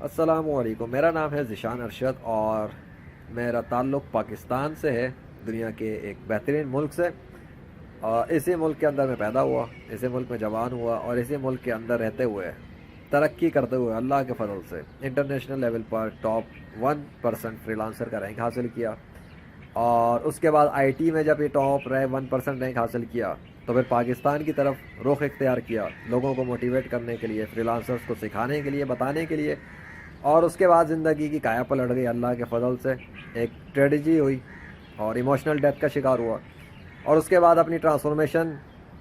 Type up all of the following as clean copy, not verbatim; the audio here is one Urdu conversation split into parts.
السلام علیکم، میرا نام ہے ذیشان ارشد اور میرا تعلق پاکستان سے ہے، دنیا کے ایک بہترین ملک سے۔ اور اسی ملک کے اندر میں پیدا ہوا، اسی ملک میں جوان ہوا اور اسی ملک کے اندر رہتے ہوئے ترقی کرتے ہوئے اللہ کے فضل سے انٹرنیشنل لیول پر ٹاپ 1% فری لانسر کا رینک حاصل کیا۔ اور اس کے بعد آئی ٹی میں جب یہ ٹاپ 1% رینک حاصل کیا تو پھر پاکستان کی طرف رخ اختیار کیا، لوگوں کو موٹیویٹ کرنے کے لیے، فری لانسرز کو سکھانے کے لیے، بتانے کے لیے۔ اور اس کے بعد زندگی کی کایا پلٹ گئی اللہ کے فضل سے، ایک ٹریجڈی ہوئی اور ایموشنل ڈیتھ کا شکار ہوا۔ اور اس کے بعد اپنی ٹرانسفارمیشن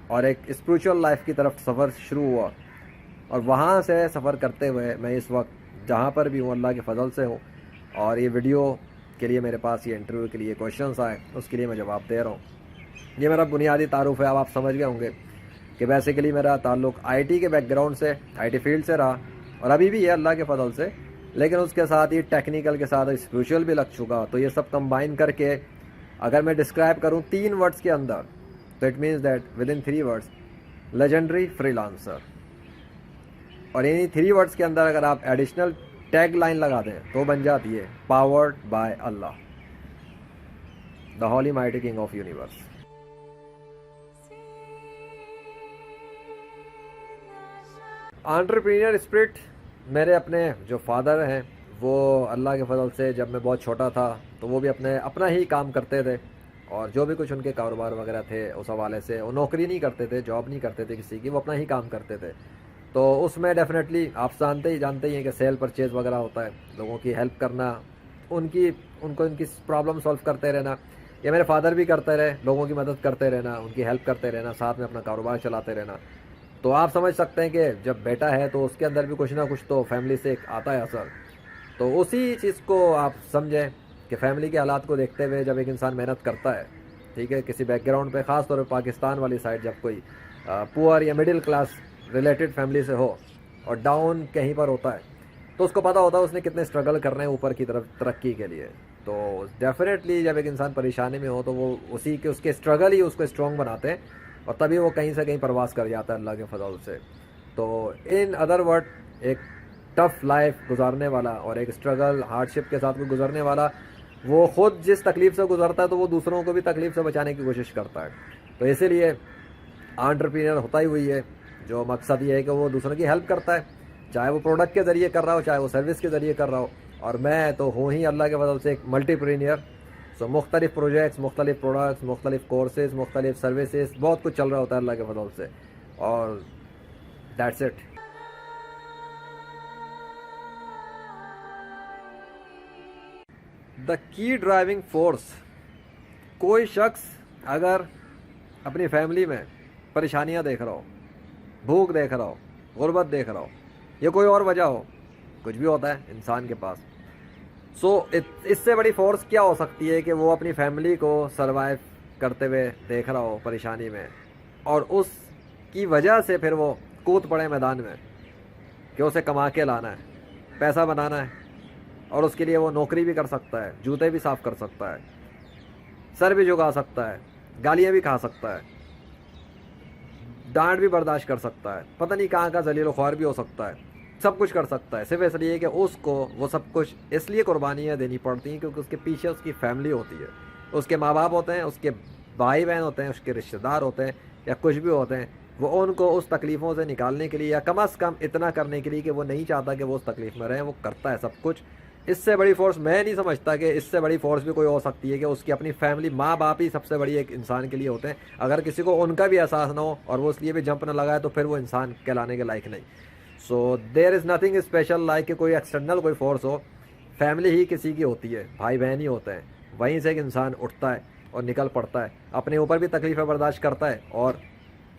اور ایک اسپریچول لائف کی طرف سفر شروع ہوا، اور وہاں سے سفر کرتے ہوئے میں اس وقت جہاں پر بھی ہوں اللہ کے فضل سے ہوں۔ اور یہ ویڈیو کے لیے میرے پاس یہ انٹرویو کے لیے کویشچنس آئے، اس کے لیے میں جواب دے رہا ہوں۔ یہ میرا بنیادی تعارف ہے، اب آپ سمجھ گئے ہوں گے کہ بیسیکلی میرا تعلق آئی ٹی کے بیک گراؤنڈ سے، آئی ٹی فیلڈ سے رہا اور ابھی بھی ہے اللہ کے فضل سے، لیکن اس کے ساتھ ہی ٹیکنیکل کے ساتھ اسپریچول بھی لگ چکا۔ تو یہ سب کمبائن کر کے اگر میں ڈسکرائب کروں 3 ورڈز کے اندر تو it means that with in 3 words legendary free lancer. اور انہی 3 ورڈز کے اندر اگر آپ ایڈیشنل ٹیگ لائن لگا دیں تو بن جاتی ہے powered by Allah, the holy mighty king of universe. Entrepreneur spirit میرے اپنے جو فادر ہیں وہ اللہ کے فضل سے جب میں بہت چھوٹا تھا تو وہ بھی اپنا ہی کام کرتے تھے، اور جو بھی کچھ ان کے کاروبار وغیرہ تھے اس حوالے سے وہ نوکری نہیں کرتے تھے، جاب نہیں کرتے تھے کسی کی، وہ اپنا ہی کام کرتے تھے۔ تو اس میں ڈیفینیٹلی آپ جانتے ہی ہیں کہ سیل پرچیز وغیرہ ہوتا ہے، لوگوں کی ہیلپ کرنا، ان کی پرابلم سولو کرتے رہنا۔ یہ میرے فادر بھی کرتے رہے، لوگوں کی مدد کرتے رہنا، ان کی ہیلپ کرتے رہنا، ساتھ میں اپنا کاروبار چلاتے رہنا۔ تو آپ سمجھ سکتے ہیں کہ جب بیٹا ہے تو اس کے اندر بھی کچھ نہ کچھ تو فیملی سے ایک آتا ہے اثر۔ تو اسی چیز کو آپ سمجھیں کہ فیملی کے حالات کو دیکھتے ہوئے جب ایک انسان محنت کرتا ہے، ٹھیک ہے، کسی بیک گراؤنڈ پہ، خاص طور پہ پاکستان والی سائڈ، جب کوئی پور یا مڈل کلاس ریلیٹڈ فیملی سے ہو اور ڈاؤن کہیں پر ہوتا ہے تو اس کو پتہ ہوتا ہے اس نے کتنے اسٹرگل کرنے ہیں اوپر کی طرف ترقی کے لیے۔ تو ڈیفینیٹلی جب ایک انسان پریشانی میں ہو تو وہ اس کے اسٹرگل ہی اس کو اسٹرانگ بناتے ہیں، اور تبھی وہ کہیں سے کہیں پرواز کر جاتا ہے اللہ کے فضل سے۔ تو ان ادر ورڈ ایک ٹف لائف گزارنے والا اور ایک اسٹرگل ہارڈشپ کے ساتھ گزرنے والا، وہ خود جس تکلیف سے گزرتا ہے تو وہ دوسروں کو بھی تکلیف سے بچانے کی کوشش کرتا ہے۔ تو اسی لیے انٹرپرینر ہوتا ہی وہی ہے جو مقصد یہ ہے کہ وہ دوسروں کی ہیلپ کرتا ہے، چاہے وہ پروڈکٹ کے ذریعے کر رہا ہو، چاہے وہ سروس کے ذریعے کر رہا ہو۔ اور میں تو ہوں ہی اللہ کے فضل سے ایک ملٹی پرینئر، سو مختلف پروجیکٹس، مختلف پروڈکٹس، مختلف کورسز، مختلف سروسز، بہت کچھ چل رہا ہوتا ہے اللہ کے فضل سے، اور دیٹس اٹ۔ دا کی ڈرائیونگ فورس، کوئی شخص اگر اپنی فیملی میں پریشانیاں دیکھ رہا ہو، بھوک دیکھ رہا ہو، غربت دیکھ رہا ہو، یا کوئی اور وجہ ہو، کچھ بھی ہوتا ہے انسان کے پاس، سو اس سے بڑی فورس کیا ہو سکتی ہے کہ وہ اپنی فیملی کو سروائیو کرتے ہوئے دیکھ رہا ہو پریشانی میں، اور اس کی وجہ سے پھر وہ کود پڑے میدان میں کہ اسے کما کے لانا ہے، پیسہ بنانا ہے، اور اس کے لیے وہ نوکری بھی کر سکتا ہے، جوتے بھی صاف کر سکتا ہے، سر بھی جھکا سکتا ہے، گالیاں بھی کھا سکتا ہے، ڈانٹ بھی برداشت کر سکتا ہے، پتہ نہیں کہاں کا ذلیل و خوار بھی ہو سکتا ہے، سب کچھ کر سکتا ہے، صرف اس لیے کہ اس کو وہ سب کچھ اس لیے قربانیاں دینی پڑتی ہیں کیونکہ اس کے پیچھے اس کی فیملی ہوتی ہے، اس کے ماں باپ ہوتے ہیں، اس کے بھائی بہن ہوتے ہیں، اس کے رشتہ دار ہوتے ہیں، یا کچھ بھی ہوتے ہیں، وہ ان کو اس تکلیفوں سے نکالنے کے لیے، یا کم از کم اتنا کرنے کے لیے کہ وہ نہیں چاہتا کہ وہ اس تکلیف میں رہیں، وہ کرتا ہے سب کچھ۔ اس سے بڑی فورس میں نہیں سمجھتا کہ اس سے بڑی فورس بھی کوئی ہو سکتی ہے کہ اس کی اپنی فیملی، ماں باپ ہی سب سے بڑی ایک انسان کے لیے ہوتے ہیں۔ اگر کسی کو ان کا بھی احساس نہ ہو اور وہ اس لیے بھی جمپ نہ لگائے تو پھر وہ انسان کہلانے کے لائق نہیں۔ سو there is nothing special like کہ کوئی ایکسٹرنل کوئی فورس ہو، فیملی ہی کسی کی ہوتی ہے، بھائی بہن ہی ہوتے ہیں، وہیں سے ایک انسان اٹھتا ہے اور نکل پڑتا ہے، اپنے اوپر بھی تکلیفیں برداشت کرتا ہے اور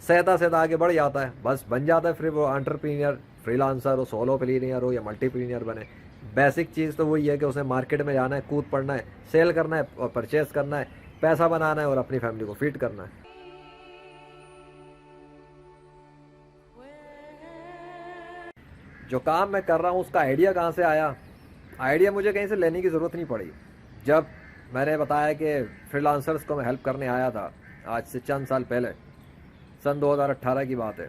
سہتا سہتا آگے بڑھ جاتا ہے، بس بن جاتا ہے پھر وہ انٹرپرینر، فری لانسر ہو، سولو پرینئر ہو یا ملٹی پرینئر بنے۔ بیسک چیز تو وہی ہے کہ اسے مارکیٹ میں جانا ہے، کود پڑنا ہے، سیل کرنا ہے اور پرچیز کرنا ہے، پیسہ بنانا ہے اور اپنی فیملی کو فیڈ کرنا ہے۔ جو کام میں کر رہا ہوں اس کا آئیڈیا کہاں سے آیا؟ آئیڈیا مجھے کہیں سے لینے کی ضرورت نہیں پڑی۔ جب میں نے بتایا کہ فری لانسرز کو میں ہیلپ کرنے آیا تھا آج سے چند سال پہلے، سن 2018 کی بات ہے،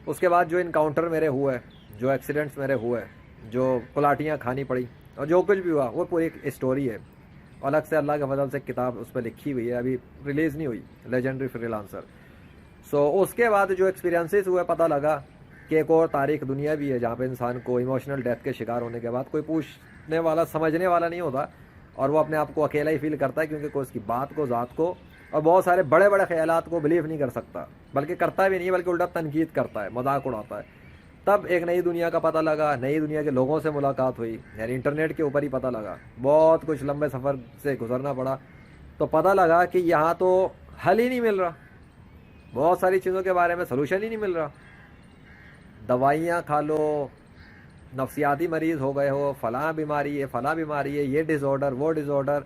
اس کے بعد جو انکاؤنٹر میرے ہوئے، جو ایکسیڈنٹس میرے ہوئے، جو کلاٹیاں کھانی پڑی اور جو کچھ بھی ہوا وہ پوری ایک اسٹوری ہے. الگ سے اللہ کے فضل سے کتاب اس پہ لکھی ہوئی ہے, ابھی ریلیز نہیں ہوئی, لیجنڈری فری لانسر. سو اس کے بعد جو ایکسپیرینسز ہوئے پتہ لگا کہ ایک اور تاریخ دنیا بھی ہے جہاں پہ انسان کو ایموشنل ڈیتھ کے شکار ہونے کے بعد کوئی پوچھنے والا سمجھنے والا نہیں ہوتا, اور وہ اپنے آپ کو اکیلا ہی فیل کرتا ہے کیونکہ کوئی اس کی بات کو, ذات کو اور بہت سارے بڑے بڑے خیالات کو بلیو نہیں کر سکتا, بلکہ کرتا بھی نہیں بلکہ الٹا تنقید کرتا ہے, مذاق اڑاتا ہے. تب ایک نئی دنیا کا پتہ لگا, نئی دنیا کے لوگوں سے ملاقات ہوئی, یعنی انٹرنیٹ کے اوپر ہی پتہ لگا. بہت کچھ لمبے سفر سے گزرنا پڑا تو پتہ لگا کہ یہاں تو حل ہی نہیں مل رہا, بہت ساری چیزوں کے بارے میں سلوشن ہی نہیں مل رہا. دوائیاں کھا لو, نفسیاتی مریض ہو گئے ہو, فلاں بیماری ہے, فلاں بیماری ہے, یہ ڈس آرڈر, وہ disorder.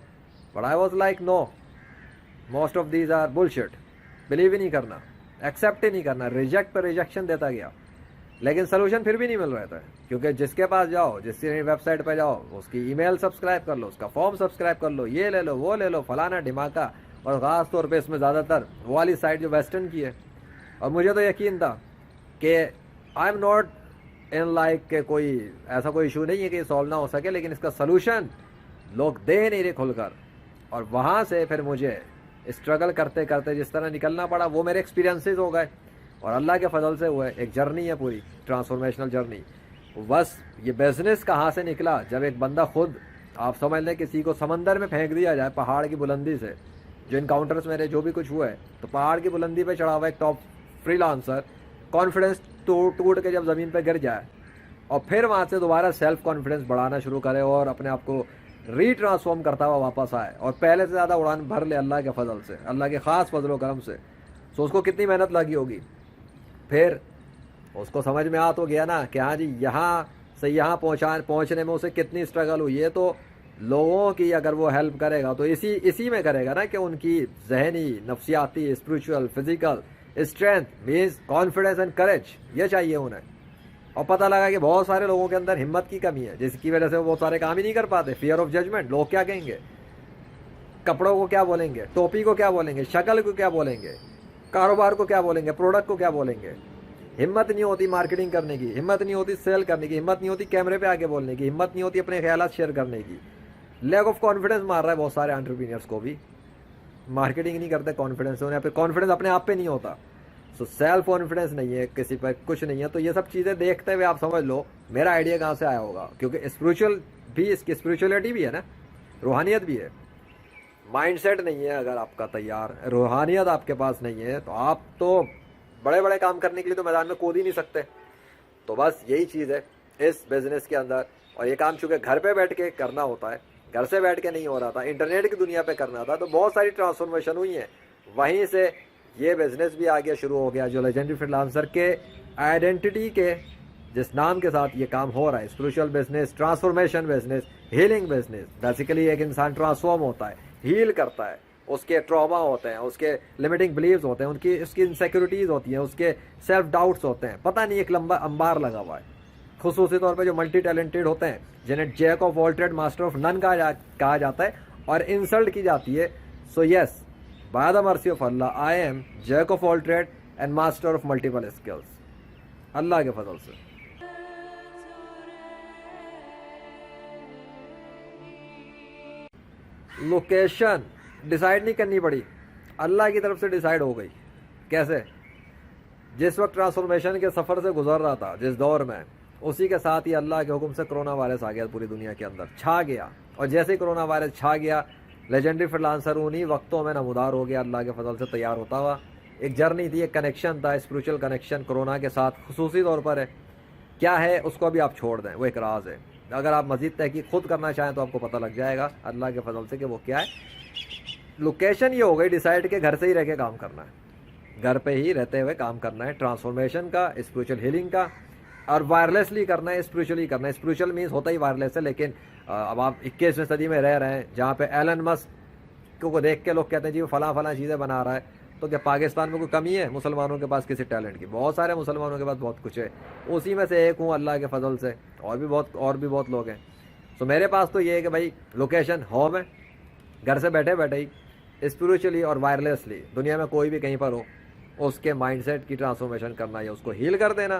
But I was like no, most of these are bullshit. Believe ہی نہیں کرنا, ایکسیپٹ ہی نہیں کرنا, ریجیکٹ پہ ریجیکشن دیتا گیا. لیکن سلوشن پھر بھی نہیں مل رہا تھا, کیونکہ جس کے پاس جاؤ, جس ویب سائٹ پہ جاؤ, اس کی ای میل سبسکرائب کر لو, اس کا فارم سبسکرائب کر لو, یہ لے لو, وہ لے لو, فلانا ڈھماکا. اور خاص طور پہ اس میں زیادہ تر وہ والی سائٹ جو ویسٹرن کی ہے. اور مجھے تو یقین تھا کہ I am not in like کہ کوئی ایسا کوئی ایشو نہیں ہے کہ یہ سالو نہ ہو سکے, لیکن اس کا سلوشن لوگ دے نہیں رہے کھل کر. اور وہاں سے پھر مجھے اسٹرگل کرتے کرتے جس طرح نکلنا پڑا وہ میرے ایکسپیرینسز ہو گئے, اور اللہ کے فضل سے ہوئے. ایک جرنی ہے پوری, ٹرانسفارمیشنل جرنی. بس یہ بزنس کہاں سے نکلا, جب ایک بندہ خود, آپ سمجھ لیں کسی کو سمندر میں پھینک دیا جائے پہاڑ کی بلندی سے. جو انکاؤنٹرز میرے جو بھی کچھ ہوا ہے, تو پہاڑ کی بلندی پہ چڑھا ہوا ایک ٹاپ فری لانسر, کانفیڈنس ٹوٹ کے جب زمین پہ گر جائے اور پھر وہاں سے دوبارہ سیلف کانفیڈنس بڑھانا شروع کرے اور اپنے آپ کو ری ٹرانسفارم کرتا ہوا واپس آئے اور پہلے سے زیادہ اڑان بھر لے اللہ کے فضل سے, اللہ کے خاص فضل و کرم سے. سو اس کو کتنی محنت لگی ہوگی. پھر اس کو سمجھ میں آ تو گیا نا کہ ہاں جی یہاں سے یہاں پہنچنے میں اسے کتنی اسٹرگل ہوئی ہے. تو لوگوں کی اگر وہ ہیلپ کرے گا تو اسی میں کرے گا نا کہ ان کی ذہنی, نفسیاتی, spiritual, physical strength means confidence and courage, یہ چاہیے انہیں. اور پتہ لگا کہ بہت سارے لوگوں کے اندر ہمت کی کمی ہے, جس کی وجہ سے وہ بہت سارے کام ہی نہیں کر پاتے. فیئر آف ججمنٹ, لوگ کیا کہیں گے, کپڑوں کو کیا بولیں گے, ٹوپی کو کیا بولیں گے, شکل کو کیا بولیں گے, کاروبار کو کیا بولیں گے, پروڈکٹ کو کیا بولیں گے. ہمت نہیں ہوتی مارکیٹنگ کرنے کی, ہمت نہیں ہوتی سیل کرنے کی, ہمت نہیں ہوتی کیمرے پہ آگے بولنے کی, ہمت نہیں ہوتی اپنے خیالات شیئر کرنے کی. لیک آف کانفیڈنس مار رہا ہے بہت سارے انٹرپرینئرس کو بھی. مارکیٹنگ نہیں کرتے کانفیڈنس ہونے, پھر کانفیڈنس اپنے آپ پہ نہیں ہوتا. سو سیلف کانفیڈنس نہیں ہے, کسی پہ کچھ نہیں ہے. تو یہ سب چیزیں دیکھتے ہوئے آپ سمجھ لو میرا آئیڈیا کہاں سے آیا ہوگا, کیونکہ اسپریچول بھی, اس کی اسپریچولیٹی بھی ہے نا, روحانیت بھی ہے. مائنڈ سیٹ نہیں ہے اگر آپ کا تیار, روحانیت آپ کے پاس نہیں ہے, تو آپ تو بڑے بڑے کام کرنے کے لیے تو میدان میں کود ہی نہیں سکتے. تو بس یہی چیز ہے اس بزنس کے اندر. اور یہ کام چونکہ گھر پہ بیٹھ کے کرنا ہوتا ہے, گھر سے بیٹھ کے نہیں ہو رہا تھا, انٹرنیٹ کی دنیا پہ کرنا تھا, تو بہت ساری ٹرانسفارمیشن ہوئی ہیں. وہیں سے یہ بزنس بھی آگے شروع ہو گیا جو لیجنڈری فری لانسر کے آئیڈینٹی کے جس نام کے ساتھ یہ کام ہو رہا ہے, spiritual business, transformation business, healing business. Basically ایک انسان ٹرانسفارم ہوتا ہے, ہیل کرتا ہے, اس کے ٹراما ہوتے ہیں, اس کے لمیٹنگ بلیفز ہوتے ہیں, اس کی انسیکیورٹیز ہوتی ہیں, اس کے سیلف ڈاؤٹس ہوتے ہیں, پتہ نہیں ایک لمبا انبار لگا ہوا ہے. خصوصی طور پہ جو ملٹی ٹیلنٹڈ ہوتے ہیں جنہیں jack of all trade master of none کہا جاتا ہے اور انسلٹ کی جاتی ہے. سو یس, by the mercy of Allah, I am jack of all trade and master of multiple skills, Allah کے فضل سے. لوکیشن ڈیسائیڈ نہیں کرنی پڑی, اللہ کی طرف سے ڈیسائیڈ ہو گئی. کیسے؟ جس وقت ٹرانسفارمیشن کے سفر سے گزر رہا تھا, جس دور میں, اسی کے ساتھ ہی اللہ کے حکم سے کرونا وائرس آ گیا پوری دنیا کے اندر, چھا گیا. اور جیسے ہی کرونا وائرس چھا گیا, لیجنڈری فری لانسر انہی وقتوں میں نمودار ہو گیا اللہ کے فضل سے تیار ہوتا ہوا. ایک جرنی تھی, ایک کنیکشن تھا, اسپریچول کنیکشن کرونا کے ساتھ خصوصی طور پر ہے. کیا ہے اس کو بھی آپ چھوڑ دیں, وہ ایک راز ہے. اگر آپ مزید تحقیق خود کرنا چاہیں تو آپ کو پتہ لگ جائے گا اللہ کے فضل سے کہ وہ کیا ہے. لوکیشن یہ ہو گئی ڈیسائیڈ کہ گھر سے ہی رہ کے کام کرنا ہے, گھر پہ ہی رہتے ہوئے کام کرنا ہے, ٹرانسفارمیشن کا, اسپریچول ہیلنگ کا, اور وائرلیسلی کرنا ہے, اسپریچولی کرنا ہے. اسپریچول مینس ہوتا ہی وائرلیس ہے, لیکن اب آپ 21ویں صدی میں رہ رہے ہیں جہاں پہ ایلن مسک کو دیکھ کے لوگ کہتے ہیں جی وہ فلاں فلاں چیزیں بنا رہا ہے. تو کیا پاکستان میں کوئی کمی ہے مسلمانوں کے پاس کسی ٹیلنٹ کی؟ بہت سارے مسلمانوں کے پاس بہت کچھ ہے, اسی میں سے ایک ہوں اللہ کے فضل سے. اور بھی بہت لوگ ہیں. تو میرے پاس تو یہ ہے کہ بھائی لوکیشن ہوم ہے, گھر سے بیٹھے بیٹھے ہی اسپریچولی اور وائرلیسلی دنیا میں کوئی بھی کہیں پر ہو, اس کے مائنڈ سیٹ کی ٹرانسفارمیشن کرنا یا اس کو ہیل کر دینا.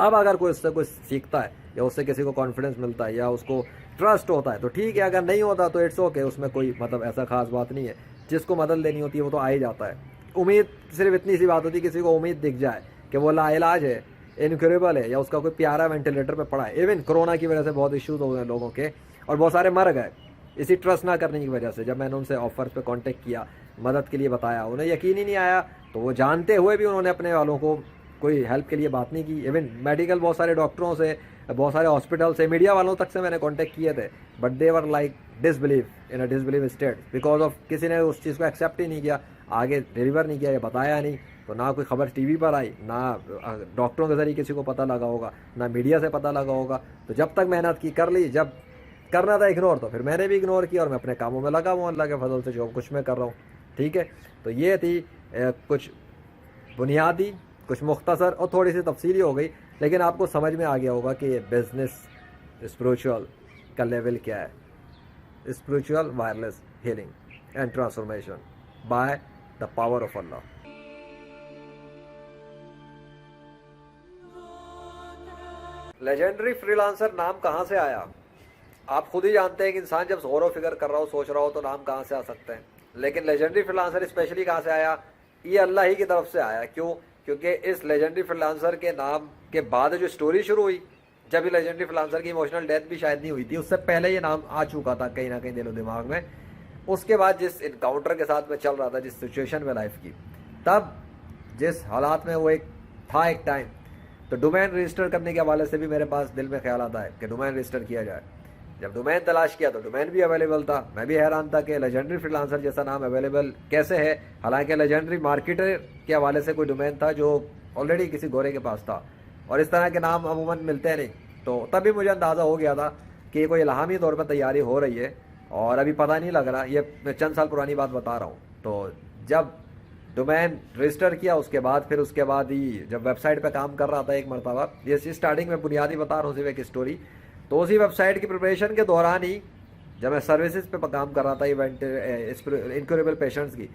اب اگر کوئی اس سے کوئی سیکھتا ہے یا اس سے کسی کو کانفیڈنس ملتا ہے یا اس کو ٹرسٹ ہوتا ہے تو ٹھیک ہے, اگر نہیں ہوتا تو اٹس اوکے, اس میں کوئی مطلب ایسا خاص بات نہیں ہے. جس کو مدد لینی ہوتی ہے وہ تو آ ہی جاتا ہے. امید صرف اتنی سی بات ہوتی ہے, کسی کو امید دکھ جائے کہ وہ لا علاج ہے, انکریبل ہے, یا اس کا کوئی پیارا وینٹیلیٹر پہ پڑا ہے. ایون کورونا کی وجہ سے بہت ایشوز ہو گئے لوگوں کے اور بہت سارے مر گئے اسی ٹرسٹ نہ کرنے کی وجہ سے. جب میں نے ان سے آفر پہ کانٹیکٹ کیا, مدد کے لیے بتایا, انہیں یقین ہی نہیں آیا, تو وہ جانتے ہوئے بھی انہوں نے اپنے والوں کو کوئی ہیلپ کے لیے بات نہیں کی. ایون میڈیکل بہت سارے ڈاکٹروں سے, بہت سارے ہاسپٹل سے, میڈیا والوں تک سے میں نے کانٹیکٹ کیے تھے, but they were like disbelieve in a disbelieve state because of کسی نے اس چیز کو ایکسیپٹ ہی نہیں کیا, آگے ڈیلیور نہیں کیا یا بتایا نہیں. تو نہ کوئی خبر ٹی وی پر آئی, نہ ڈاکٹروں کے ذریعے کسی کو پتہ لگا ہوگا, نہ میڈیا سے پتہ لگا ہوگا. تو جب تک محنت کی کر لی, جب کرنا تھا اگنور تو پھر میں نے بھی اگنور کیا اور میں اپنے کاموں میں لگا ہوں اللہ کے فضل سے, جو کچھ میں کر رہا ہوں. ٹھیک ہے, تو یہ تھی کچھ بنیادی, کچھ مختصر اور تھوڑی سی تفصیلی ہو گئی, لیکن آپ کو سمجھ میں آ گیا ہوگا کہ یہ بزنس اسپریچول کا لیول کیا ہے. Spiritual wireless healing and transformation by the power of Allah. Legendary free lancer نام کہاں سے آیا؟ آپ خود ہی جانتے ہیں کہ انسان جب غور و فکر کر رہا ہو, سوچ رہا ہو, تو نام کہاں سے آ سکتے ہیں. لیکن لیجنڈری فری لانسر اسپیشلی کہاں سے آیا؟ یہ اللہ ہی کی طرف سے آیا. کیوں؟ کیونکہ اس لیجنڈری فری لانسر کے نام کے بعد جو اسٹوری شروع ہوئی, جب یہ لیجنڈری فری لانسر کی ایموشنل ڈیتھ بھی شاید نہیں ہوئی تھی, اس سے پہلے یہ نام آ چکا تھا کہیں نہ کہیں دل و دماغ میں. اس کے بعد جس انکاؤنٹر کے ساتھ میں چل رہا تھا, جس سچویشن میں لائف کی, تب جس حالات میں وہ ایک ٹائم, تو ڈومین رجسٹر کرنے کے حوالے سے بھی میرے پاس دل میں خیال آتا ہے کہ ڈومین رجسٹر کیا جائے. جب ڈومین تلاش کیا تو ڈومین بھی اویلیبل تھا. میں بھی حیران تھا کہ لیجنڈری فری لانسر جیسا نام اویلیبل کیسے ہے, حالانکہ لیجنڈری مارکیٹر کے حوالے سے کوئی ڈومین تھا جو آلریڈی کسی گورے کے پاس تھا, اور اس طرح کے نام عموماً ملتے نہیں. تو تبھی مجھے اندازہ ہو گیا تھا کہ یہ کوئی الہامی طور پر تیاری ہو رہی ہے اور ابھی پتہ نہیں لگ رہا. یہ میں چند سال پرانی بات بتا رہا ہوں. تو جب ڈومین رجسٹر کیا, اس کے بعد ہی جب ویب سائٹ پہ کام کر رہا تھا ایک مرتبہ, یہ اسٹارٹنگ میں بنیادی بتا رہا ہوں صرف ایک اسٹوری, تو اسی ویب سائٹ کی پریپریشن کے دوران ہی جب میں سروسز پہ کام کر رہا تھا ایونٹ انکیوریبل پیشنٹس کی,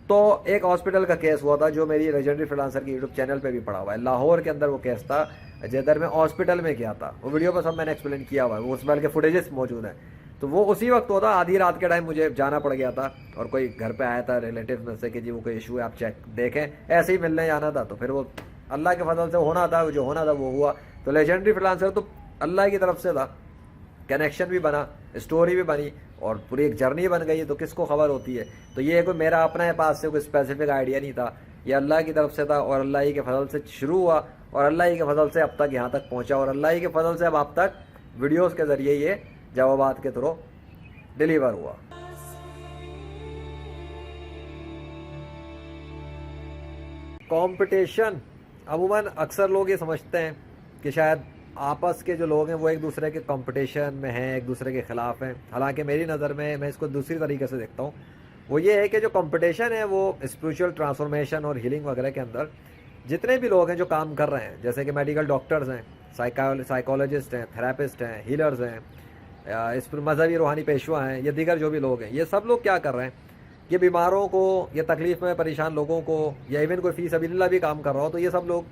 تو ایک ہاسپٹل کا کیس ہوا تھا جو میری لیجنڈری فری لانسر کی یوٹیوب چینل پہ بھی پڑا ہوا ہے. لاہور کے اندر وہ کیس تھا, جدھر میں ہاسپٹل میں کیا تھا. وہ ویڈیو پر سب میں نے ایکسپلین کیا ہوا ہے, وہ اس بل کے فوٹیجز موجود ہیں. تو وہ اسی وقت ہوتا, آدھی رات کے ٹائم مجھے جانا پڑ گیا تھا, اور کوئی گھر پہ آیا تھا ریلیٹیو میں سے کہ جی وہ کوئی ایشو ہے آپ چیک دیکھیں, ایسے ہی ملنے جانا تھا. تو پھر وہ اللہ کے فضل سے ہونا تھا, جو ہونا تھا وہ ہوا. تو لیجنڈری فری لانسر تو اللہ کی طرف سے تھا, کنیکشن بھی بنا, اسٹوری بھی بنی, اور پوری ایک جرنی بن گئی. تو کس کو خبر ہوتی ہے. تو یہ کوئی میرا اپنے پاس سے کوئی اسپیسیفک آئیڈیا نہیں تھا, یہ اللہ کی طرف سے تھا, اور اللہ ہی کے فضل سے شروع ہوا, اور اللہ ہی کے فضل سے اب تک یہاں تک پہنچا, اور اللہ ہی کے فضل سے اب آپ تک ویڈیوز کے ذریعے یہ جوابات کے تھرو ڈیلیور ہوا. کمپٹیشن, عموماً اکثر لوگ یہ سمجھتے ہیں کہ شاید آپس کے جو لوگ ہیں وہ ایک دوسرے کے کمپٹیشن میں ہیں, ایک دوسرے کے خلاف ہیں. حالانکہ میری نظر میں اس کو دوسری طریقے سے دیکھتا ہوں. وہ یہ ہے کہ جو کمپٹیشن ہے وہ اسپریچول ٹرانسفارمیشن اور ہیلنگ وغیرہ کے اندر جتنے بھی لوگ ہیں جو کام کر رہے ہیں, جیسے کہ میڈیکل ڈاکٹرز ہیں, سائیکالوجسٹ ہیں, تھراپسٹ ہیں, ہیلرز ہیں, اس پر مذہبی روحانی پیشوا ہیں, یا دیگر جو بھی لوگ ہیں, یہ سب لوگ کیا کر رہے ہیں, یہ بیماروں کو یا تکلیف میں پریشان لوگوں کو, یا ایون کوئی فی سبیل اللہ بھی کام کر رہا ہو, تو یہ سب لوگ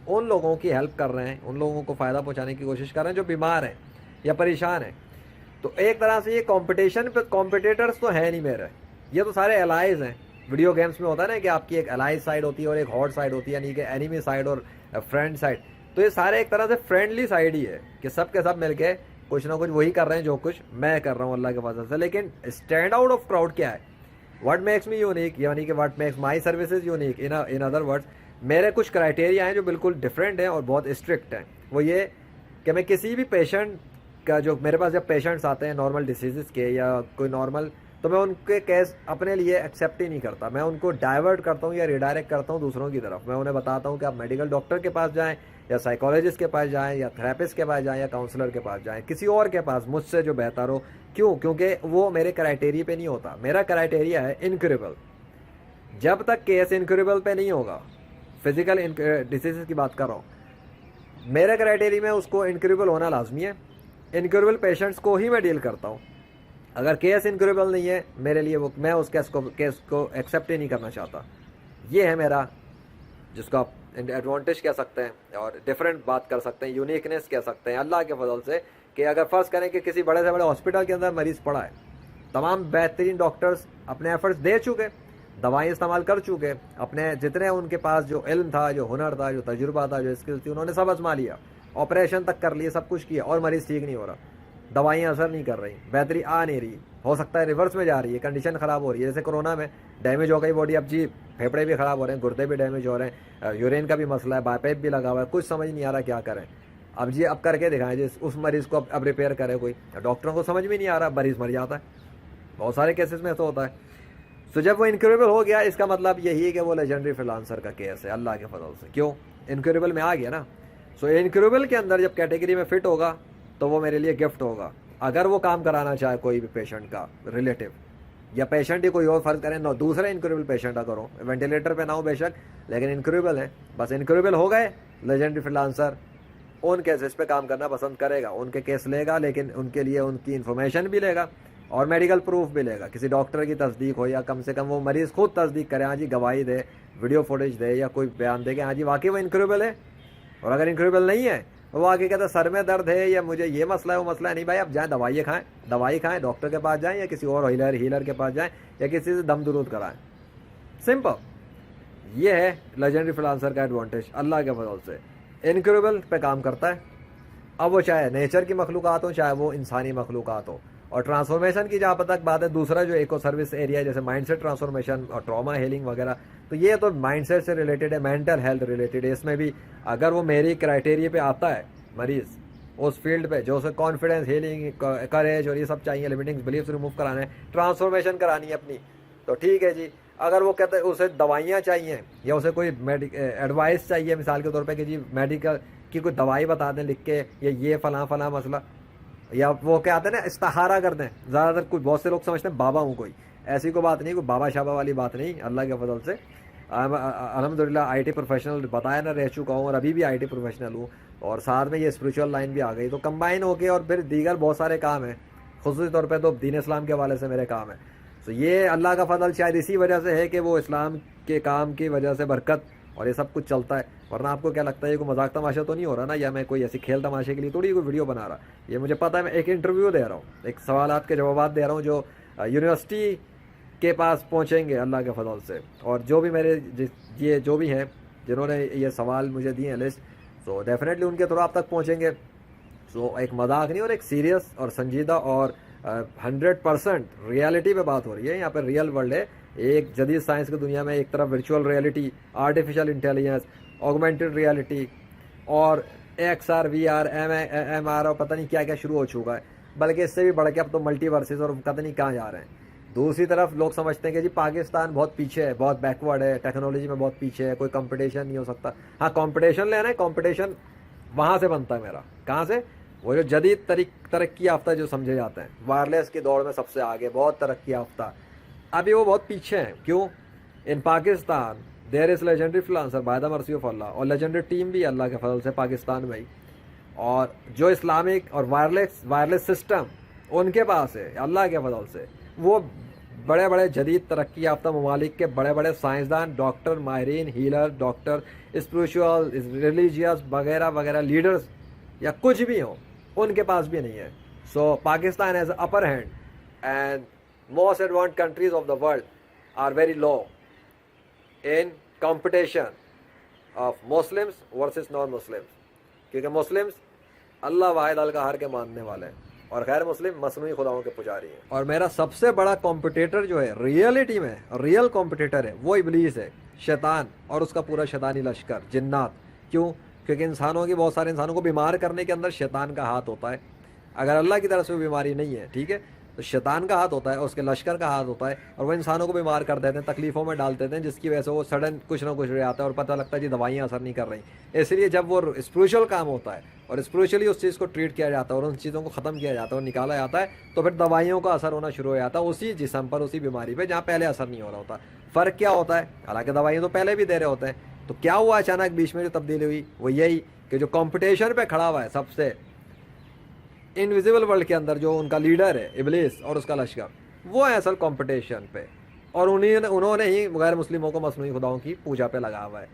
ان لوگوں کی ہیلپ کر رہے ہیں, ان لوگوں کو فائدہ پہنچانے کی کوشش کر رہے ہیں جو بیمار ہیں یا پریشان ہیں. تو ایک طرح سے یہ کمپٹیشن پہ کمپٹیٹرز تو ہیں نہیں میرے, یہ تو سارے الائز ہیں. ویڈیو گیمز میں ہوتا ہے نا کہ آپ کی ایک الائز سائڈ ہوتی ہے اور ایک ہاٹ سائڈ ہوتی ہے, یعنی کہ اینیمی سائڈ اور فرینڈ سائڈ. تو یہ سارے ایک طرح سے فرینڈلی سائڈ ہی ہے کہ سب کے سب مل کے کچھ نہ کچھ وہی کر رہے ہیں جو کچھ میں کر رہا ہوں اللہ کے فضل سے. لیکن اسٹینڈ آؤٹ آف کراؤڈ کیا ہے, واٹ میکس می یونیک, یعنی کہ what makes my services unique, in other words میرے کچھ کرائٹیریا ہیں جو بالکل ڈفرینٹ ہیں اور بہت اسٹرکٹ ہیں. وہ یہ کہ میں کسی بھی پیشنٹ کا, جو میرے پاس جب پیشنٹس آتے ہیں نارمل ڈیسیزز کے یا کوئی نارمل, تو میں ان کے کیس اپنے لیے ایکسیپٹ ہی نہیں کرتا. میں ان کو ڈائیورٹ کرتا ہوں یا ریڈائریکٹ کرتا ہوں دوسروں کی طرف. میں انہیں بتاتا ہوں کہ آپ میڈیکل ڈاکٹر کے پاس جائیں, یا سائیکالوجسٹ کے پاس جائیں, یا تھراپسٹ کے پاس جائیں, یا کاؤنسلر کے پاس جائیں, کسی اور کے پاس مجھ سے جو بہتر ہو. کیوں؟ کیونکہ وہ میرے کرائٹیریا پہ نہیں ہوتا. میرا کرائٹیریا ہے انکریبل. جب تک کیس انکریبل پہ نہیں ہوگا, فزیکل ڈیسیزز کی بات کر رہا ہوں, میرے کرائٹیریا میں اس کو انکریبل ہونا لازمی ہے. انکریبل پیشنٹس کو ہی میں ڈیل کرتا ہوں. اگر کیس انکریبل نہیں ہے میرے لیے, میں اس کیس کو ایکسیپٹ ہی نہیں کرنا چاہتا. یہ ہے میرا, جس کو آپ ایڈوانٹیج کہہ سکتے ہیں اور ڈفرینٹ بات کر سکتے ہیں, یونیکنیس کہہ سکتے ہیں اللہ کے فضل سے, کہ اگر فرض کریں کہ کسی بڑے سے بڑے ہاسپٹل کے اندر مریض پڑا ہے, تمام بہترین ڈاکٹرز اپنے ایفرٹس دے چکے, دوائیں استعمال کر چکے, اپنے جتنے ان کے پاس جو علم تھا, جو ہنر تھا, جو تجربہ تھا, جو اسکل تھی, انہوں نے سب آزما لیا, آپریشن تک کر لیے, سب کچھ کیا, اور مریض ٹھیک نہیں ہو رہا, دوائیں اثر نہیں کر رہی, بہتری آ نہیں رہی, ہو سکتا ہے ریورس میں جا رہی ہے, کنڈیشن خراب ہو رہی ہے. جیسے کورونا میں ڈیمیج ہو گئی باڈی, اب جی پھیپڑے بھی خراب ہو رہے ہیں, گردے بھی ڈیمیج ہو رہے ہیں, یورین کا بھی مسئلہ ہے, بائی پائپ بھی لگا ہوا ہے, کچھ سمجھ نہیں آ رہا کیا کریں. اب جی اب کر کے دکھائیں جی اس مریض کو اب ریپیئر کرے کوئی, ڈاکٹروں کو سمجھ میں نہیں آ رہا, مریض مر جاتا ہے, بہت سارے کیسز میں ایسا ہوتا ہے. تو جب وہ انکیوریبل ہو گیا, اس کا مطلب یہی ہے کہ وہ لیجنڈری فریلانسر کا کیس ہے اللہ کے فضل سے. کیوں؟ انکیوریبل میں آ گیا نا. سو انکیوریبل کے اندر جب کیٹیگری میں فٹ ہوگا تو وہ میرے لیے گفٹ ہوگا. اگر وہ کام کرانا چاہے کوئی بھی پیشنٹ کا ریلیٹیو, یا پیشنٹ ہی کوئی اور فرض کریں, دوسرے انکیوریبل پیشنٹ اگر ہو, وینٹیلیٹر پہ نہ ہو بے شک, لیکن انکیوریبل ہے, بس انکیوریبل ہو گئے, لیجنڈری فریلانسر ان کیسز پہ کام کرنا پسند کرے گا, ان کے کیس لے گا, لیکن ان کے لیے ان کی انفارمیشن بھی لے گا اور میڈیکل پروف بھی لے گا, کسی ڈاکٹر کی تصدیق ہو, یا کم سے کم وہ مریض خود تصدیق کرے, ہاں جی گواہی دے, ویڈیو فوٹیج دے, یا کوئی بیان دے کہ ہاں جی واقعی وہ انکیوریبل ہے. اور اگر انکیوریبل نہیں ہے, وہ آگے کہتا ہے سر میں درد ہے, یا مجھے یہ مسئلہ ہے, وہ مسئلہ ہے, نہیں بھائی آپ جائیں دوائی کھائیں, ڈاکٹر کے پاس جائیں, یا کسی اور ہیلر کے پاس جائیں, یا کسی سے دم درود کرائیں. سمپل. یہ ہے لیجنڈری فریلانسر کا ایڈوانٹیج اللہ کے فضل سے, انکیوریبل پہ کام کرتا ہے. اب وہ چاہے نیچر کی مخلوقات ہوں, چاہے وہ انسانی مخلوقات ہوں. اور ٹرانسفارمیشن کی جہاں تک بات ہے, دوسرا جو ایکو سروس ایریا ہے جیسے مائنڈ سیٹ ٹرانسفارمیشن اور ٹراما ہیلنگ وغیرہ, تو یہ تو مائنڈ سیٹ سے ریلیٹڈ ہے, مینٹل ہیلتھ ریلیٹڈ ہے. اس میں بھی اگر وہ میری کرائٹیریا پہ آتا ہے مریض, اس فیلڈ پہ جو اسے کانفیڈنس, ہیلنگ, کریج اور یہ سب چاہیے, لمیٹنگ بلیفس ریموو کرانا ہے, ٹرانسفارمیشن کرانی ہے اپنی, تو ٹھیک ہے جی. اگر وہ کہتے ہیں اسے دوائیاں چاہیے, یا اسے کوئی ایڈوائس چاہیے مثال کے طور پہ کہ جی میڈیکل کی کوئی دوائی بتا دیں لکھ کے, یا یہ فلاں مسئلہ, یا وہ کیا آتے ہیں نا استخارہ کر دیں, زیادہ تر کچھ بہت سے لوگ سمجھتے ہیں بابا ہوں کوئی, ایسی کوئی بات نہیں, کوئی بابا شابا والی بات نہیں. اللہ کے فضل سے الحمدللہ آئی ٹی پروفیشنل بتایا نا رہ چکا ہوں, اور ابھی بھی آئی ٹی پروفیشنل ہوں, اور ساتھ میں یہ اسپریچول لائن بھی آ گئی, تو کمبائن ہو کے, اور پھر دیگر بہت سارے کام ہیں, خصوصی طور پہ تو دین اسلام کے حوالے سے میرے کام ہیں. تو یہ اللہ کا فضل شاید اسی وجہ سے ہے کہ وہ اسلام کے کام کی وجہ سے برکت اور یہ سب کچھ چلتا ہے. ورنہ آپ کو کیا لگتا ہے یہ کوئی مذاق تماشا تو نہیں ہو رہا نا, یا میں کوئی ایسی کھیل تماشے کے لیے تھوڑی کوئی ویڈیو بنا رہا. یہ مجھے پتا ہے, میں ایک انٹرویو دے رہا ہوں, ایک سوالات کے جوابات دے رہا ہوں جو یونیورسٹی کے پاس پہنچیں گے اللہ کے فضل سے. اور جو بھی میرے یہ جو بھی ہیں جنہوں نے یہ سوال مجھے دیے ہیں لسٹ, سو ڈیفینیٹلی ان کے تھرو آپ تک پہنچیں گے. سو ایک مذاق نہیں, اور ایک سیریس اور سنجیدہ اور 100% ریالٹی پہ بات ہو رہی ہے. یہاں پہ ریئل ورلڈ ہے, ایک جدید سائنس کی دنیا میں ایک طرف virtual reality, artificial intelligence, augmented reality, اور X R, V R, M R, اور پتہ نہیں کیا کیا شروع ہو چکا ہے. بلکہ اس سے بھی بڑھ کے اب تو ملٹی ورسز اور پتہ نہیں کہاں جا رہے ہیں. دوسری طرف لوگ سمجھتے ہیں کہ جی پاکستان بہت پیچھے ہے, بہت بیکورڈ ہے, ٹیکنالوجی میں بہت پیچھے ہے, کوئی کمپٹیشن نہیں ہو سکتا. ہاں کمپٹیشن لینا ہے, کمپٹیشن وہاں سے بنتا ہے میرا. کہاں سے؟ وہ جو جدید ترقی یافتہ جو سمجھے جاتے ہیں, وائرلیس کی دوڑ میں سب سے آگے, بہت ترقی یافتہ, ابھی وہ بہت پیچھے ہیں. کیوں؟ In Pakistan there is legendary freelancer by the mercy of اللہ, اور لیجنڈری ٹیم بھی اللہ کے فضل سے پاکستان میں ہی, اور جو اسلامک اور وائرلیس سسٹم ان کے پاس ہے اللہ کے فضل سے. وہ بڑے بڑے جدید ترقی یافتہ ممالک کے بڑے بڑے سائنسدان, ڈاکٹر, ماہرین, ہیلر, ڈاکٹر, اسپریچول, ریلیجیس وغیرہ وغیرہ, لیڈرز یا کچھ بھی ہوں, ان کے پاس بھی نہیں ہے. So Pakistan has upper hand, and most advanced countries of the world are very low in competition of Muslims versus non Muslims, کیونکہ مسلمس اللہ واحد القہار کے ماننے والے ہیں, اور غیر مسلم مصنوعی خداؤں کے پجاری ہیں. اور میرا سب سے بڑا کمپٹیٹر جو ہے ریئلٹی میں, ریئل کمپٹیٹر ہے, وہ ابلیس ہے, شیطان, اور اس کا پورا شیطانی لشکر, جنات. کیوں؟ کیونکہ انسانوں کی, بہت سارے انسانوں کو بیمار کرنے کے اندر شیطان کا ہاتھ ہوتا ہے. اگر اللہ کی طرف سے بیماری نہیں ہے, ٹھیک ہے, تو شیطان کا ہاتھ ہوتا ہے, اس کے لشکر کا ہاتھ ہوتا ہے, اور وہ انسانوں کو بیمار کر دیتے ہیں, تکلیفوں میں ڈال دیتے ہیں, جس کی وجہ سے وہ سڈن کچھ نہ کچھ رہ آتا ہے, اور پتہ لگتا ہے جی دوائیاں اثر نہیں کر رہی. اس لیے جب وہ اسپریچول کام ہوتا ہے اور اسپریچولی اس چیز کو ٹریٹ کیا جاتا ہے اور ان چیزوں کو ختم کیا جاتا ہے اور نکالا جاتا ہے, تو پھر دوائیوں کا اثر ہونا شروع ہو جاتا ہے اسی جسم پر, اسی بیماری پہ جہاں پہلے اثر نہیں ہو رہا ہوتا. فرق کیا ہوتا ہے؟ حالانکہ دوائیاں تو پہلے بھی دے رہے ہوتے ہیں. تو کیا ہوا اچانک بیچ میں جو تبدیلی ہوئی, وہ یہی کہ جو کمپٹیشن پہ کھڑا ہوا ہے سب سے انویزیبل ورلڈ کے اندر, جو ان کا لیڈر ہے ابلیس اور اس کا لشکر, وہ ہے اصل کمپٹیشن پہ, اور انہوں نے ہی غیر مسلموں کو مصنوعی خداؤں کی پوجا پہ لگا ہوا ہے.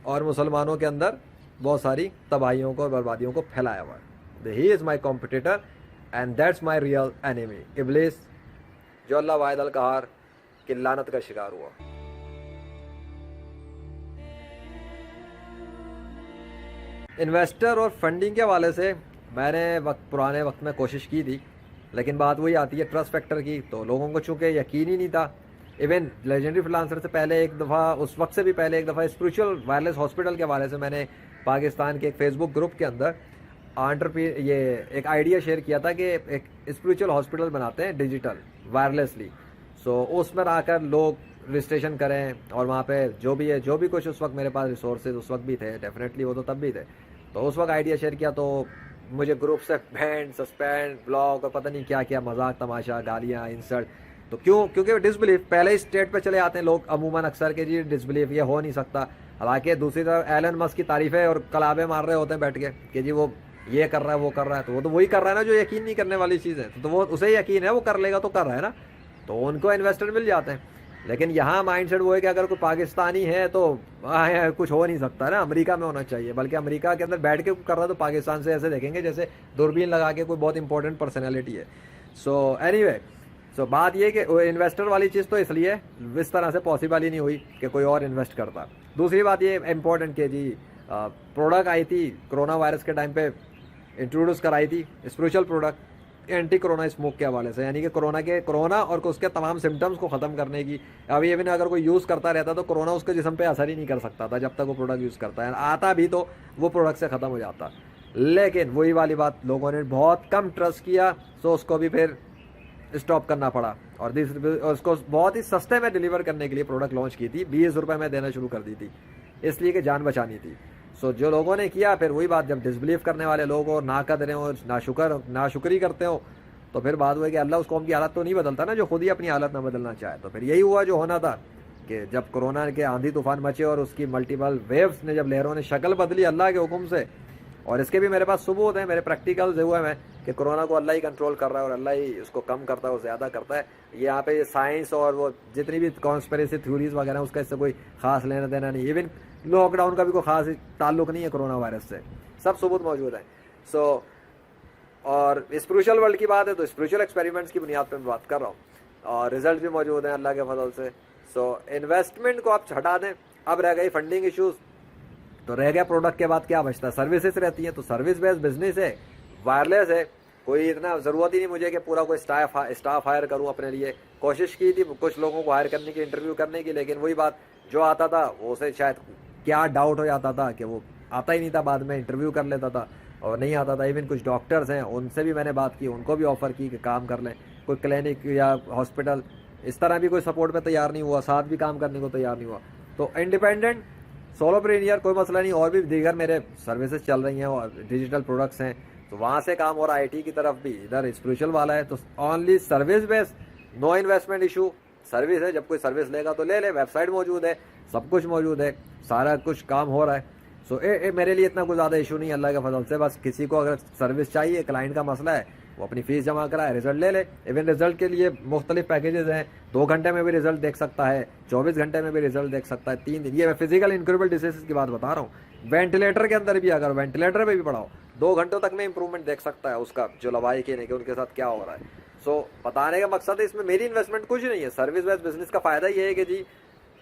اور مسلمانوں کے اندر بہت ساری تباہیوں کو اور بربادیوں کو پھیلایا ہوا ہے. He is my competitor and that's my real enemy, ابلیس, جو اللہ واحد القہار کی لعنت کا شکار ہوا. انویسٹر اور فنڈنگ کے حوالے سے میں نے پرانے وقت میں کوشش کی تھی, لیکن بات وہی آتی ہے ٹرسٹ فیکٹر کی. تو لوگوں کو چونکہ یقین ہی نہیں تھا. ایون لیجنڈری فریلانسر سے پہلے ایک دفعہ, اس وقت سے بھی پہلے ایک دفعہ اسپریچول وائرلیس ہاسپٹل کے حوالے سے میں نے پاکستان کے ایک فیس بک گروپ کے اندر یہ ایک آئیڈیا شیئر کیا تھا کہ ایک اسپریچول ہاسپٹل بناتے ہیں ڈیجیٹل وائرلیسلی. سو اس میں آ کر لوگ رجسٹریشن کریں, اور وہاں پہ جو بھی ہے, جو بھی کچھ اس وقت میرے پاس ریسورسز اس وقت بھی تھے, ڈیفینیٹلی وہ تو تب بھی تھے. تو اس وقت آئیڈیا شیئر کیا تو مجھے گروپ سے بینڈ, سسپینڈ, بلاک اور پتہ نہیں کیا کیا, مذاق تماشا, گالیاں, انسلٹ. تو کیونکہ ڈسبلیف پہلے ہی اسٹیٹ پہ چلے آتے ہیں لوگ عموماً اکثر کہ جی ڈسبلیف یہ ہو نہیں سکتا. حالانکہ دوسری طرف ایلن مسک کی تعریفیں اور کلابیں مار رہے ہوتے ہیں بیٹھ کے کہ جی وہ یہ کر رہا ہے, وہ کر رہا ہے. تو وہ تو وہی کر رہا ہے نا جو یقین نہیں کرنے والی چیز ہے. تو وہ اسے یقین ہے, وہ کر لے گا تو کر رہا ہے نا, تو ان کو انویسٹر مل جاتے ہیں. لیکن یہاں مائنڈ سیٹ وہ ہے کہ اگر کوئی پاکستانی ہے تو کچھ ہو نہیں سکتا نا, امریکہ میں ہونا چاہیے. بلکہ امریکہ کے اندر بیٹھ کے کر رہا ہے تو پاکستان سے ایسے دیکھیں گے جیسے دوربین لگا کے کوئی بہت امپورٹنٹ پرسنالٹی ہے. سو اینی وے, سو بات یہ کہ انویسٹر والی چیز تو اس لیے اس طرح سے پاسبل ہی نہیں ہوئی کہ کوئی اور انویسٹ کرتا. دوسری بات یہ امپورٹنٹ کہ جی پروڈکٹ آئی تھی کرونا وائرس کے ٹائم پہ, انٹروڈیوس کرائی تھی spiritual product anti corona smoke کے حوالے سے, یعنی کہ کرونا اور اس کے تمام سمٹمس کو ختم کرنے کی. ابھی ایون اگر کوئی یوز کرتا رہتا تو کرونا اس کے جسم پہ اثر ہی نہیں کر سکتا تھا جب تک وہ پروڈکٹ یوز کرتا ہے. آتا بھی تو وہ پروڈکٹ سے ختم ہو جاتا. لیکن وہی والی بات, لوگوں نے بہت کم ٹرسٹ کیا, سو اس کو بھی پھر اسٹاپ کرنا پڑا. اور اس کو بہت ہی سستے میں ڈیلیور کرنے کے لیے پروڈکٹ لانچ کی تھی, 20 روپے میں دینا شروع کر دی تھی, اس لیے کہ جان بچانی تھی. سو جو لوگوں نے کیا, پھر وہی بات, جب ڈسبلیف کرنے والے لوگ ہو, ناقدر ہوں, ناشکری کرتے ہو, تو پھر بات ہوئی کہ اللہ اس قوم کی حالت تو نہیں بدلتا نا جو خود ہی اپنی حالت نہ بدلنا چاہے. تو پھر یہی ہوا جو ہونا تھا کہ جب کرونا کے آندھی طوفان مچے اور اس کی ملٹیپل ویوز نے, جب لہروں نے شکل بدلی اللہ کے حکم سے, اور اس کے بھی میرے پاس ثبوت ہیں, میرے پریکٹیکلز ہوئے ہیں کہ کرونا کو اللہ ہی کنٹرول کر رہا ہے اور اللہ ہی اس کو کم کرتا ہے اور زیادہ کرتا ہے. یہاں پہ سائنس اور وہ جتنی بھی کانسپریسی تھیوریز وغیرہ اس کا اس سے کوئی خاص لینا دینا نہیں. ایون لاک ڈاؤن کا بھی کوئی خاص تعلق نہیں ہے کرونا وائرس سے, سب ثبوت موجود ہیں. سو اور اسپریچول ورلڈ کی بات ہے تو اسپریچول ایکسپیریمنٹس کی بنیاد پہ میں بات کر رہا ہوں, اور رزلٹ بھی موجود ہیں اللہ کے فضل سے. سو انویسٹمنٹ کو آپ ہٹا دیں, اب رہ گئی فنڈنگ ایشوز, تو رہ گیا پروڈکٹ کے بعد کیا بچتا ہے, سروسز رہتی ہیں. تو سروس بیس بزنس ہے, وائرلیس ہے, کوئی اتنا ضرورت ہی نہیں مجھے کہ پورا کوئی اسٹاف ہائر کروں اپنے لیے. کوشش کی تھی کچھ لوگوں کو ہائر کرنے کی, انٹرویو کرنے کی, لیکن وہی بات, جو آتا تھا وہ اسے شاید کیا ڈاؤٹ ہو جاتا تھا کہ وہ آتا ہی نہیں تھا, بعد میں انٹرویو کر لیتا تھا اور نہیں آتا تھا. ایون کچھ ڈاکٹرز ہیں, ان سے بھی میں نے بات کی, ان کو بھی آفر کی کہ کام کر لیں. کوئی کلینک یا ہاسپٹل اس طرح بھی کوئی سپورٹ پہ تیار نہیں ہوا, ساتھ بھی کام کرنے کو تیار نہیں ہوا. تو انڈیپینڈنٹ سولوپرینئر کوئی مسئلہ نہیں, اور بھی دیگر میرے سروسز چل رہی ہیں اور ڈیجیٹل پروڈکٹس ہیں, تو وہاں سے کام ہو رہا ہے. آئی ٹی کی طرف بھی, ادھر اسپریچول والا ہے. تو اونلی سروس بیس, نو انویسٹمنٹ ایشو. سروس ہے, جب کوئی سروس لے گا تو لے لے, ویب سائٹ موجود ہے, سب کچھ موجود ہے, سارا کچھ کام ہو رہا ہے. سو میرے لیے اتنا کوئی زیادہ ایشو نہیں اللہ کے فضل سے. بس کسی کو اگر سروس چاہیے, کلائنٹ کا مسئلہ ہے, وہ اپنی فیس جمع کرائے, رزلٹ لے لے. ایون رزلٹ کے لیے مختلف پیکیجز ہیں, 2 گھنٹے میں بھی رزلٹ دیکھ سکتا ہے, 24 گھنٹے میں بھی رزلٹ دیکھ سکتا ہے, 3 دن. یہ میں فزیکل انکریبل ڈیزیز کی بات بتا رہا ہوں. وینٹیلیٹر کے اندر بھی, اگر وینٹیلیٹر پہ بھی پڑھاؤ, 2 گھنٹوں تک میں امپروومنٹ دیکھ سکتا ہے اس کا, جو لوائقین ہے کہ ان کے ساتھ کیا ہو رہا ہے. سو بتانے کا مقصد ہے اس میں میری انویسٹمنٹ کچھ نہیں ہے. سروس بیس بزنس کا فائدہ یہ ہے کہ جی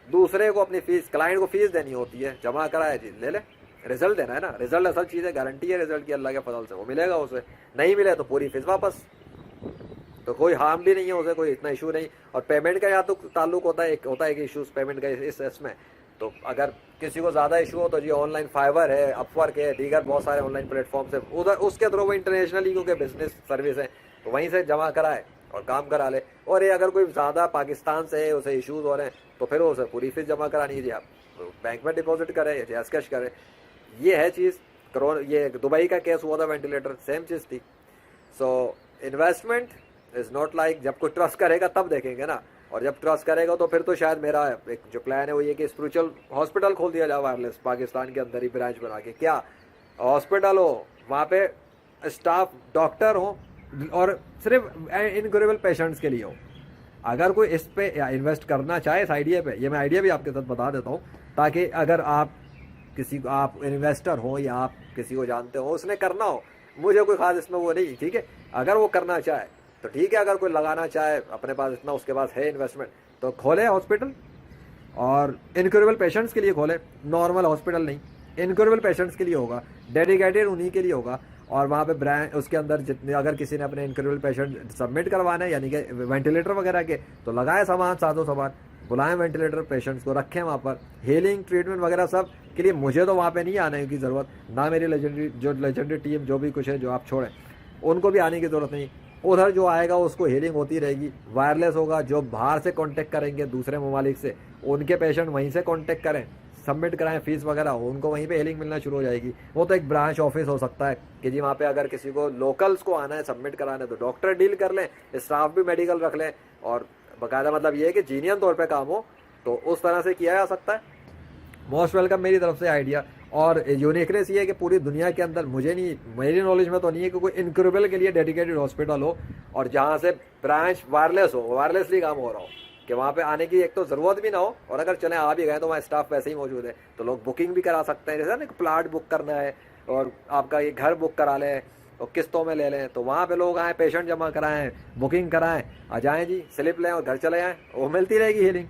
دوسرے کو اپنی فیس, کلائنٹ کو فیس دینی ہوتی ہے, جمع کرائے جی لے لے, رزلٹ دینا ہے نا. رزلٹ اصل چیز ہے, گارنٹی ہے رزلٹ کی اللہ کے فضل سے, وہ ملے گا اسے. نہیں ملے تو پوری فیس واپس, تو کوئی ہارم بھی نہیں ہے اسے, کوئی اتنا ایشو نہیں. اور پیمنٹ کا یہاں تو تعلق ہوتا ہے, کہ ایشوز پیمنٹ کا اس میں. تو اگر کسی کو زیادہ ایشو ہو تو جی آن لائن فائبر ہے, اپ ورک ہے, دیگر بہت سارے آن لائن پلیٹ فارمس ہیں, ادھر اس کے تھرو وہ انٹرنیشنلی کیونکہ بزنس سروس ہے تو وہیں سے جمع کرائے اور کام کرا لے. اور یہ اگر کوئی زیادہ پاکستان سے ہے, اسے ایشوز ہو رہے ہیں, تو پھر اسے پوری فیس جمع کرانی ہے جی, آپ بینک میں ڈپازٹ کریں یا جیز کیش کریں. یہ ہے چیز. یہ دبئی کا کیس ہوا تھا وینٹیلیٹر, سیم چیز تھی. سو انویسٹمنٹ از ناٹ لائک, جب کوئی ٹرسٹ کرے گا تب دیکھیں گے نا, اور جب ٹرسٹ کرے گا تو پھر تو شاید میرا ایک جو پلان ہے وہ یہ کہ اسپریچول ہاسپٹل کھول دیا جائے وائرلیس, پاکستان کے اندر ہی برانچ بنا کے. کیا ہاسپٹل ہو, وہاں پہ اسٹاف ڈاکٹر ہوں, اور صرف انکوریبل پیشنٹس کے لیے ہو. اگر کوئی اس پہ انویسٹ کرنا چاہے اس آئیڈیا پہ, یہ میں آئیڈیا بھی آپ کے ساتھ بتا دیتا ہوں, تاکہ اگر آپ کسی کو آپ انویسٹر ہو یا آپ کسی کو جانتے ہو, اس نے کرنا ہو, مجھے کوئی خاص اس میں وہ نہیں, ٹھیک ہے. اگر وہ کرنا چاہے تو ٹھیک ہے, اگر کوئی لگانا چاہے اپنے پاس اتنا اس کے پاس ہے انویسٹمنٹ تو کھولے ہاسپٹل, اور انکیوریبل پیشنٹس کے لیے کھولے, نارمل ہاسپٹل نہیں, انکیوریبل پیشنٹس کے لیے ہوگا, ڈیڈیکیٹڈ انہیں کے لیے ہوگا. اور وہاں پہ برانڈ اس کے اندر جتنے اگر کسی نے اپنے انکیوریبل پیشنٹ سبمٹ کروانا ہے یعنی کہ وینٹیلیٹر وغیرہ کے, تو لگائے سامان, سازو سامان, بلائیں وینٹیلیٹر پیشنٹس کو, رکھیں وہاں پر ہیلنگ ٹریٹمنٹ وغیرہ سب کے لیے. مجھے تو وہاں پہ نہیں آنے کی ضرورت, نہ میری لیجنڈری ٹیم جو بھی کچھ ہے جو آپ چھوڑیں ان کو بھی آنے کی ضرورت نہیں. ادھر جو آئے گا اس کو ہیلنگ ہوتی رہے گی, وائرلیس ہوگا. جو باہر سے کانٹیکٹ کریں گے دوسرے ممالک سے, ان کے پیشنٹ وہیں سے کانٹیکٹ کریں, سبمٹ کرائیں فیس وغیرہ, ان کو وہیں پہ ہیلنگ ملنا شروع ہو جائے گی. وہ تو ایک برانچ آفس ہو سکتا ہے کہ جی وہاں پہ اگر کسی کو لوکلس کو آنا ہے سبمٹ کرانا ہے تو ڈاکٹر ڈیل کر لیں, اسٹاف بھی میڈیکل رکھ لیں, اور باقاعدہ مطلب یہ ہے کہ جینین طور پہ کام ہو, تو اس طرح سے کیا جا سکتا ہے. موسٹ ویلکم میری طرف سے آئیڈیا. اور یونیکنیس یہ ہے کہ پوری دنیا کے اندر مجھے نہیں, میری نالج میں تو نہیں ہے کہ کوئی انکیوریبل کے لیے ڈیڈیکیٹڈ ہاسپٹل ہو اور جہاں سے برانچ وائرلیس ہو, وائرلیسلی کام ہو رہا ہو, کہ وہاں پہ آنے کی ایک تو ضرورت بھی نہ ہو, اور اگر چلیں آ بھی گئے تو وہاں اسٹاف ویسے ہی موجود ہے, تو لوگ بکنگ بھی کرا سکتے ہیں. جیسے نا پلاٹ بک کرنا ہے اور آپ کا یہ گھر بک کرا لیں اور قسطوں میں لے لیں, تو وہاں پہ لوگ آئیں, پیشنٹ جمع کرائیں, بکنگ کرائیں, آ جائیں جی سلپ لیں اور گھر چلے جائیں, وہ ملتی رہے گی ہیلنگ.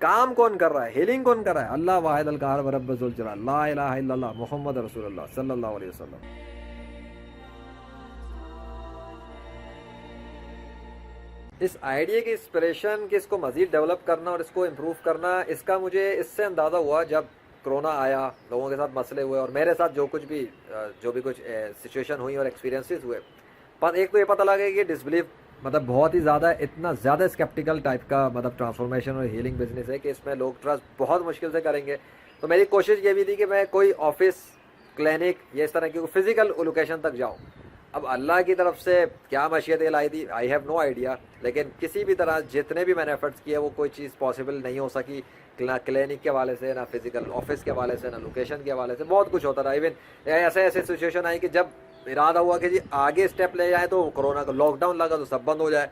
کام کون کر رہا ہے, ہیلنگ کون کر رہا ہے؟ اللہ واحد القہار ورب ذوالجلال, لا الہ الا اللہ محمد رسول اللہ صلی اللہ علیہ وسلم. اس آئیڈیا کی انسپریشن کہ اس کو مزید ڈیولپ کرنا اور اس کو امپروو کرنا, اس کا مجھے اس سے اندازہ ہوا جب کرونا آیا, لوگوں کے ساتھ مسئلے ہوئے, اور میرے ساتھ جو بھی کچھ سچویشن ہوئی اور ایکسپیرینسز ہوئے. ایک تو یہ پتہ لگا کہ ڈسبلیف مطلب بہت ہی زیادہ, اتنا زیادہ اسکیپٹیکل ٹائپ کا مطلب ٹرانسفارمیشن اور ہیلنگ بزنس ہے کہ اس میں لوگ ٹرسٹ بہت مشکل سے کریں گے. تو میری کوشش یہ بھی تھی کہ میں کوئی آفس, کلینک یا اس طرح کی فزیکل لوکیشن تک جاؤں. اب اللہ کی طرف سے کیا مشیت الہی تھی, آئی ہیو نو آئیڈیا, لیکن کسی بھی طرح جتنے بھی میں نے ایفرٹس کیے وہ کوئی چیز پاسبل نہیں ہو سکی, نہ کلینک کے حوالے سے, نہ فزیکل آفس کے حوالے سے, نہ لوکیشن کے حوالے سے. بہت کچھ ہوتا رہا. ایون ایسے سچویشن آئی کہ جب ارادہ ہوا کہ جی آگے اسٹیپ لے جائیں تو کرونا کا لاک ڈاؤن لگا تو سب بند ہو جائے.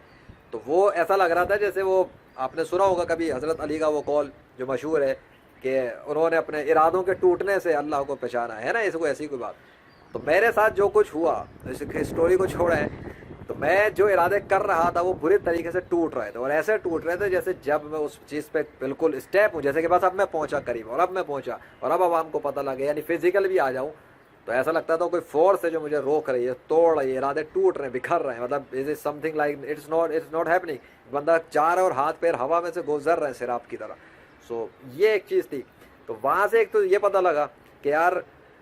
تو وہ ایسا لگ رہا تھا جیسے وہ آپ نے سنا ہوگا کبھی حضرت علی کا وہ قول جو مشہور ہے کہ انہوں نے اپنے ارادوں کے ٹوٹنے سے اللہ کو پہچانا ہے نا, اس کو ایسی کوئی بات. تو میرے ساتھ جو کچھ ہوا, اس اسٹوری کو چھوڑا ہے, تو میں جو ارادے کر رہا تھا وہ بری طریقے سے ٹوٹ رہے تھے, اور ایسے ٹوٹ رہے تھے جیسے جب میں اس چیز پہ بالکل اسٹیپ ہوں, جیسے کہ بس اب میں پہنچا قریب, اور اب میں پہنچا اور اب عوام کو پتہ لگے, یعنی فزیکل بھی آ جاؤں, تو ایسا لگتا تھا کوئی فورس ہے جو مجھے روک رہی ہے, توڑ رہی ہے, ارادے ٹوٹ رہے ہیں, بکھر رہے ہیں. مطلب is is something like it's not happening, بندہ چار اور ہاتھ پیر ہوا میں سے گزر رہے ہیں سیراب کی طرح. سو یہ ایک چیز تھی. تو وہاں سے ایک تو یہ پتہ لگا کہ یار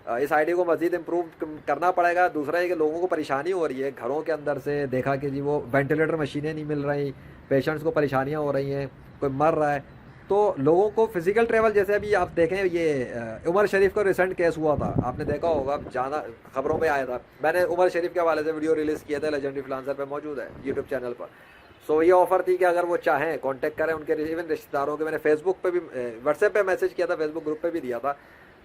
اس آئیڈیا کو مزید امپروو کرنا پڑے گا. دوسرا یہ کہ لوگوں کو پریشانی ہو رہی ہے گھروں کے اندر سے, دیکھا کہ جی وہ وینٹیلیٹر مشینیں نہیں مل رہی, پیشنٹس کو پریشانیاں ہو رہی ہیں, کوئی مر رہا ہے. تو لوگوں کو فزیکل ٹریول, جیسے ابھی آپ دیکھیں یہ عمر شریف کا ریسنٹ کیس ہوا تھا, آپ نے دیکھا ہوگا, جانا خبروں میں آیا تھا. میں نے عمر شریف کے حوالے سے ویڈیو ریلیز کیا تھا, لیجنڈری فلانسر پہ موجود ہے یوٹیوب چینل پر. سو یہ آفر تھی کہ اگر وہ چاہیں کانٹیکٹ کریں ان کے ایون رشتہ داروں کے. میں نے فیس بک پہ بھی, واٹس ایپ پہ میسج کیا تھا, فیس بک گروپ پہ بھی دیا تھا,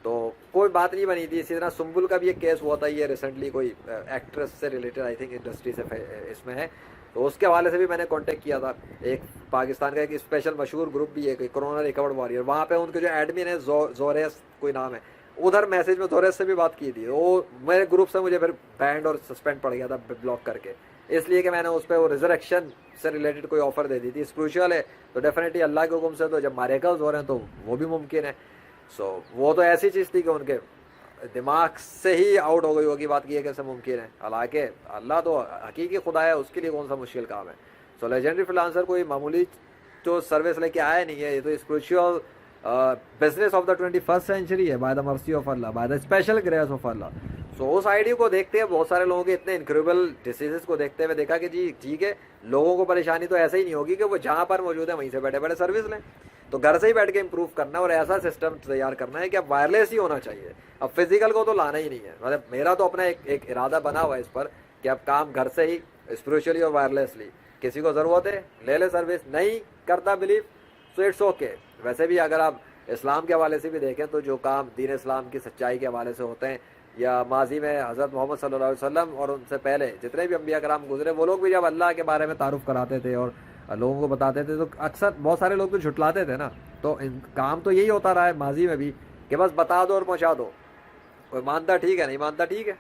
تو کوئی بات نہیں بنی تھی. اسی طرح سنبل کا بھی ایک کیس ہوا تھا, یہ ریسنٹلی کوئی ایکٹریس سے ریلیٹڈ, آئی تھنک انڈسٹری سے اس میں ہے, تو اس کے حوالے سے بھی میں نے کانٹیکٹ کیا تھا. ایک پاکستان کا ایک اسپیشل مشہور گروپ بھی ہے کرونا ریکورڈ وارئر, وہاں پہ ان کے جو ایڈمن ہے زوریس کوئی نام ہے, ادھر میسج میں زوریس سے بھی بات کی تھی. وہ میرے گروپ سے مجھے پھر بینڈ اور سسپینڈ پڑ گیا تھا بلاک کر کے, اس لیے کہ میں نے اس پہ وہ ریزریکشن سے ریلیٹڈ کوئی آفر دے دی تھی. اسپریچول ہے تو ڈیفینیٹلی اللہ کے حکم سے, تو جب میریکلز ہو رہے ہیں تو وہ بھی ممکن ہے. سو وہ تو ایسی چیز تھی کہ ان کے دماغ سے ہی آؤٹ ہو گئی ہوگی بات کی ہے کیسے ممکن ہے. حالانکہ اللہ تو حقیقی خدا ہے, اس کے لیے کون سا مشکل کام ہے. سو لیجنڈری فلانسر کوئی معمولی جو سروس لے کے آیا نہیں ہے, یہ تو spiritual business of the 21st century ہے, by the mercy of Allah, by the special grace of Allah. So اس آئیڈیا کو دیکھتے ہیں, بہت سارے لوگوں کے اتنے انکریبل ڈیسیزز کو دیکھتے ہوئے دیکھا کہ جی ٹھیک ہے, لوگوں کو پریشانی تو ایسے ہی نہیں ہوگی کہ وہ جہاں پر موجود ہے وہیں سے بیٹھے بیٹھے سروس لیں, تو گھر سے ہی بیٹھ کے امپروو کرنا, اور ایسا سسٹم تیار کرنا ہے کہ اب وائرلیس ہی ہونا چاہیے. اب فزیکل کو تو لانا ہی نہیں ہے. مطلب میرا تو اپنا ایک ارادہ بنا ہوا ہے اس پر کہ اب کام گھر سے ہی اسپریچولی اور وائرلیسلی, کسی کو ضرورت ہے لے لے سروس, نہیں کرتا بلیو سو اٹس اوکے. ویسے بھی اگر آپ اسلام کے حوالے سے بھی دیکھیں تو جو کام دین اسلام کی سچائی کے حوالے سے ہوتے ہیں, یا ماضی میں حضرت محمد صلی اللہ علیہ وسلم اور ان سے پہلے جتنے بھی انبیاء کرام گزرے, وہ لوگ بھی جب اللہ کے بارے میں تعارف کراتے تھے اور لوگوں کو بتاتے تھے تو اکثر بہت سارے لوگ تو جھٹلاتے تھے نا. تو کام تو یہی ہوتا رہا ہے ماضی میں بھی کہ بس بتا دو اور پہنچا دو. کوئی مانتا ٹھیک ہے, نہیں مانتا ٹھیک ہے,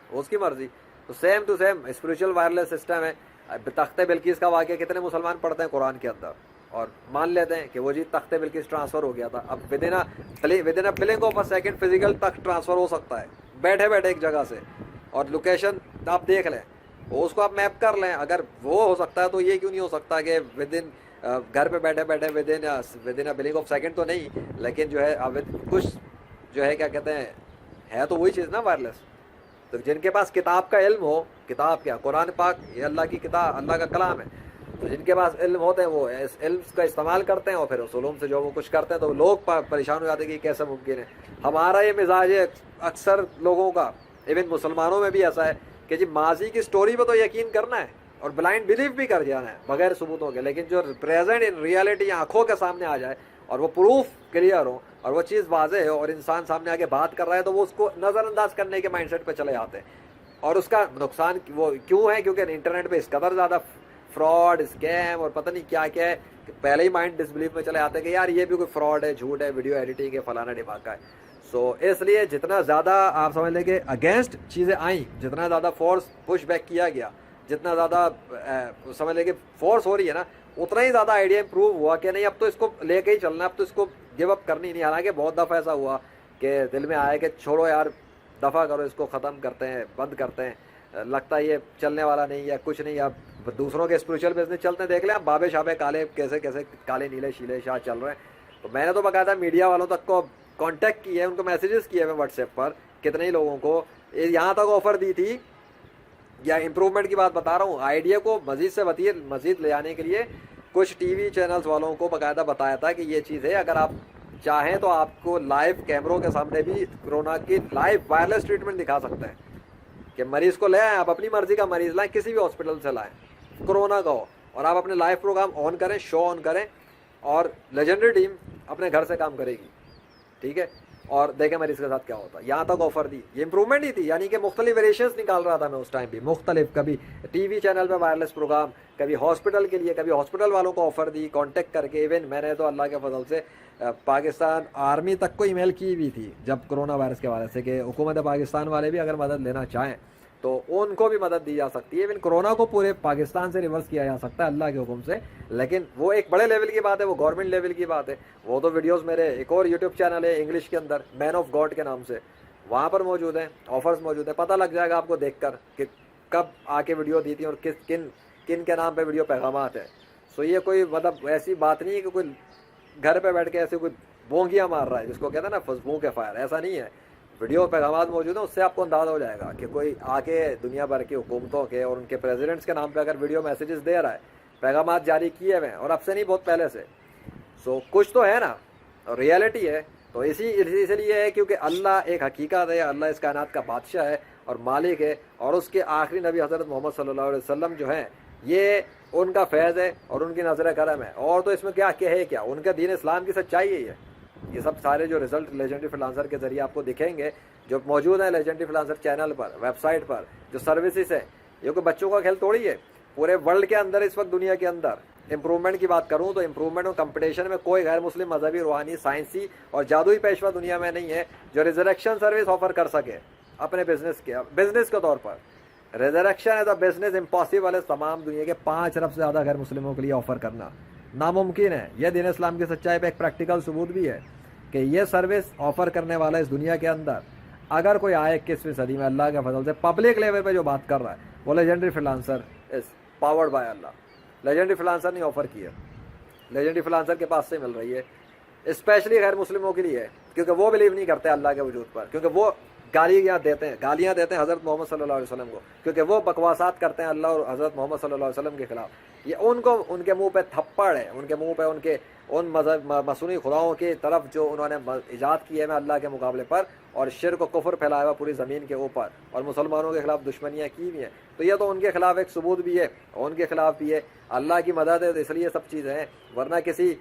اس کی مرضی. تو same to same spiritual wireless system ہے. تخت بلقیس کا واقعہ کتنے مسلمان پڑھتے ہیں قرآن کے اندر اور مان لیتے ہیں کہ وہ جی تخت بلقیس ٹرانسفر ہو گیا تھا. اب with in blink of a second physical تخت ٹرانسفر ہو سکتا ہے بیٹھے بیٹھے ایک جگہ سے, اور لوکیشن آپ دیکھ لیں, اس کو آپ میپ کر لیں. اگر وہ ہو سکتا ہے تو یہ کیوں نہیں ہو سکتا کہ ود ان گھر پہ بیٹھے بیٹھے with in blink of second تو نہیں, لیکن جو ہے کچھ جو ہے کیا کہتے ہیں, ہے تو وہی چیز نا وائرلیس. تو جن کے پاس کتاب کا علم ہو, کتاب کیا قرآن پاک یہ اللہ کی کتاب, اللہ کا کلام ہے, تو جن کے پاس علم ہوتے ہیں وہ اس علم کا استعمال کرتے ہیں اور پھر اس علوم سے جو وہ کچھ کرتے ہیں, تو لوگ پریشان ہو جاتے ہیں کہ کیسے ممکن ہے. ہمارا یہ مزاج ہے اکثر لوگوں کا, ایون مسلمانوں میں بھی ایسا ہے کہ جی ماضی کی سٹوری پہ تو یقین کرنا ہے اور بلائنڈ بلیف بھی کر جانا ہے بغیر ثبوتوں کے, لیکن جو پریزنٹ ان ریالٹی آنکھوں کے سامنے آ جائے اور وہ پروف کلیئر ہو اور وہ چیز واضح ہو اور انسان سامنے آگے بات کر رہا ہے, تو وہ اس کو نظر انداز کرنے کے مائنڈ سیٹ پہ چلے جاتے ہیں. اور اس کا نقصان وہ کیوں ہے, کیونکہ انٹرنیٹ پہ اس قدر زیادہ فراڈ, اسکیم اور پتہ نہیں کیا کیا ہے کہ پہلے ہی مائنڈ ڈسبلیف میں چلے آتے ہیں کہ یار یہ بھی کوئی فراڈ ہے, جھوٹ ہے, ویڈیو ایڈیٹنگ ہے, فلانا ڈھماکہ ہے. سو اس لیے جتنا زیادہ آپ سمجھ لیں کہ اگینسٹ چیزیں آئیں, جتنا زیادہ فورس پش بیک کیا گیا, جتنا زیادہ سمجھ لیں کہ فورس ہو رہی ہے نا, اتنا ہی زیادہ آئیڈیا امپروو ہوا کہ نہیں اب تو اس کو لے کے ہی چلنا, اب تو اس کو گیو اپ کرنی نہیں. حالانکہ بہت دفعہ ایسا ہوا کہ دل میں آیا کہ چھوڑو یار, دفع کرو اس کو, ختم کرتے ہیں, بند کرتے ہیں, لگتا ہے یہ چلنے والا نہیں یا کچھ نہیں. اب دوسروں کے اسپریچول بزنس چلتے ہیں, دیکھ لیں آپ بابے شابے کالے کیسے کیسے کالے نیلے شیلے شاہ چل رہے ہیں. تو میں نے تو باقاعدہ میڈیا والوں تک کو کانٹیکٹ کیا ہے, ان کو میسیجز کیے ہیں واٹس ایپ پر, کتنے ہی لوگوں کو یہاں تک آفر دی تھی, یا امپروومنٹ کی بات بتا رہا ہوں, آئیڈیا کو مزید سے مزید لے آنے کے لیے کچھ ٹی وی چینلز والوں کو باقاعدہ بتایا تھا کہ یہ چیز ہے, اگر آپ چاہیں تو آپ کو لائیو کیمروں کے سامنے بھی کورونا کی لائیو وائرلیس ٹریٹمنٹ دکھا سکتے ہیں کہ مریض کو لے آئیں, آپ اپنی مرضی کا مریض لائیں, کسی بھی ہاسپٹل سے لائیں, کورونا کا ہو, اور آپ اپنے لائیو پروگرام آن کریں, شو آن کریں, اور لیجنڈری ٹیم اپنے گھر سے کام کرے گی, ٹھیک ہے, اور دیکھیں مریض کے ساتھ کیا ہوتا ہے. یہاں تک آفر دی, یہ امپروومنٹ ہی تھی, یعنی کہ مختلف ویریشنس نکال رہا تھا میں اس ٹائم بھی, مختلف, کبھی ٹی وی چینل پہ وائرلیس پروگرام, کبھی ہاسپٹل کے لیے, کبھی ہاسپٹل والوں کو آفر دی کانٹیکٹ کر کے. ایون میں نے تو اللہ کے فضل سے پاکستان آرمی تک کو ای میل کی بھی تھی جب کرونا وائرس کے حوالے سے, کہ حکومت پاکستان والے بھی اگر مدد لینا چاہیں تو ان کو بھی مدد دی جا سکتی ہے. ایون کرونا کو پورے پاکستان سے ریورس کیا جا سکتا ہے اللہ کے حکم سے, لیکن وہ ایک بڑے لیول کی بات ہے, وہ گورنمنٹ لیول کی بات ہے. وہ تو ویڈیوز میرے ایک اور یوٹیوب چینل ہے انگلش کے اندر, مین آف گاڈ کے نام سے, وہاں پر موجود ہیں, آفرز موجود ہیں, پتہ لگ جائے گا آپ کو دیکھ کر کہ کب آ کے ویڈیو دی تھی اور کن کے نام پہ ویڈیو پیغامات ہیں. سو یہ کوئی مطلب ایسی بات نہیں ہے کہ کوئی گھر پہ بیٹھ کے ایسے کوئی بونگیاں مار رہا ہے جس کو کہتے ہیں نا فضبوں کے فائر, ایسا نہیں ہے. ویڈیو پیغامات موجود ہیں, اس سے آپ کو اندازہ ہو جائے گا کہ کوئی آ کے دنیا بھر کی حکومتوں کے اور ان کے پریزیڈنٹس کے نام پہ اگر ویڈیو میسیجز دے رہا ہے, پیغامات جاری کیے ہوئے ہیں, اور اب سے نہیں بہت پہلے سے. سو کچھ تو ہے نا, اور ریالٹی ہے. تو اسی لیے ہے کیونکہ اللہ ایک حقیقت ہے, اللہ اس کائنات کا بادشاہ ہے اور مالک ہے, اور اس کے آخری نبی حضرت محمد صلی اللہ علیہ وسلم جو ہیں یہ ان کا فیض ہے اور ان کی نظر کرم ہے. اور تو اس میں کیا ہے, کیا ان کا دین اسلام کی سچائی یہی ہے. یہ سب سارے جو رزلٹ لیجنڈری فریلانسر کے ذریعے آپ کو دکھیں گے جو موجود ہیں لیجنڈری فریلانسر چینل پر, ویب سائٹ پر, جو سروسز ہیں, یہ کوئی بچوں کا کھیل تھوڑی ہے. پورے ورلڈ کے اندر اس وقت دنیا کے اندر امپروومنٹ کی بات کروں تو امپروومنٹ اور کمپٹیشن میں کوئی غیر مسلم مذہبی, روحانی, سائنسی اور جادوئی پیشوا دنیا میں نہیں ہے جو ریزریکشن سروس آفر کر سکے اپنے بزنس کے طور پر. Resurrection as a business impossible ہے تمام دنیا کے 5 ارب سے زیادہ غیر مسلموں کے لیے آفر کرنا ناممکن ہے. یہ دین اسلام کی سچائی پہ ایک پریکٹیکل ثبوت بھی ہے کہ یہ سروس آفر کرنے والا اس دنیا کے اندر اگر کوئی آئے 21ویں صدی میں اللہ کے فضل سے پبلک لیول پہ جو بات کر رہا ہے وہ legendary freelancer is powered by Allah. Legendary freelancer نہیں آفر کی ہے, لیجنڈری فریلانسر کے پاس سے مل رہی ہے, اسپیشلی غیر مسلموں کے لیے, کیونکہ وہ بلیو نہیں کرتے اللہ کے وجود پر, کیونکہ وہ گالیاں دیتے ہیں حضرت محمد صلی اللہ علیہ وسلم کو, کیونکہ وہ بکواسات کرتے ہیں اللہ اور حضرت محمد صلی اللہ علیہ وسلم کے خلاف. یہ ان کے منہ پہ تھپڑ ہے, ان کے منہ پہ ان مصنوعی خداؤں کی طرف جو انہوں نے ایجاد کیے ہیں اللہ کے مقابلے پر, اور شرک و کفر پھیلایا ہوا پوری زمین کے اوپر, اور مسلمانوں کے خلاف دشمنیاں کی بھی ہیں. تو یہ تو ان کے خلاف ایک ثبوت بھی ہے, اور ان کے خلاف بھی ہے. اللہ کی مدد ہے تو اس لیے سب چیزیں ہیں, ورنہ کسی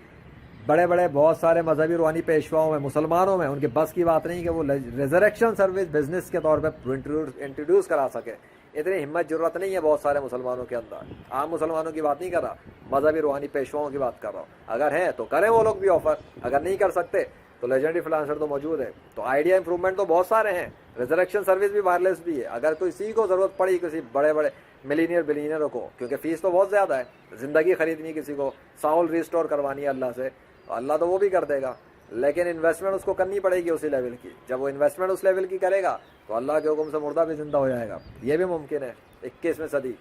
بڑے بہت سارے مذہبی روحانی پیشواؤں میں, مسلمانوں میں, ان کے بس کی بات نہیں کہ وہ ریزریکشن سروس بزنس کے طور پہ انٹروڈیوس کرا سکے. اتنی ہمت ضرورت نہیں ہے بہت سارے مسلمانوں کے اندر. عام مسلمانوں کی بات نہیں کر رہا, مذہبی روحانی پیشواؤں کی بات کر رہا ہوں. اگر ہیں تو کریں وہ لوگ بھی آفر, اگر نہیں کر سکتے تو لیجنڈری فریلانسر تو موجود ہے. تو آئیڈیا امپروومنٹ تو بہت سارے ہیں. ریزریکشن سروس بھی وائرلیس بھی ہے. اگر کسی کو ضرورت پڑی کسی بڑے بڑے ملینئر بلینئروں کو, کیونکہ فیس تو بہت زیادہ ہے, زندگی خریدنی کسی کو, ساؤل ریسٹور کروانی ہے اللہ سے, اللہ تو وہ بھی کر دے گا, لیکن انویسٹمنٹ اس کو کرنی پڑے گی اسی لیول کی. جب وہ انویسٹمنٹ اس لیول کی کرے گا تو اللہ کے حکم سے مردہ بھی زندہ ہو جائے گا. یہ بھی ممکن ہے. 21ویں صدی,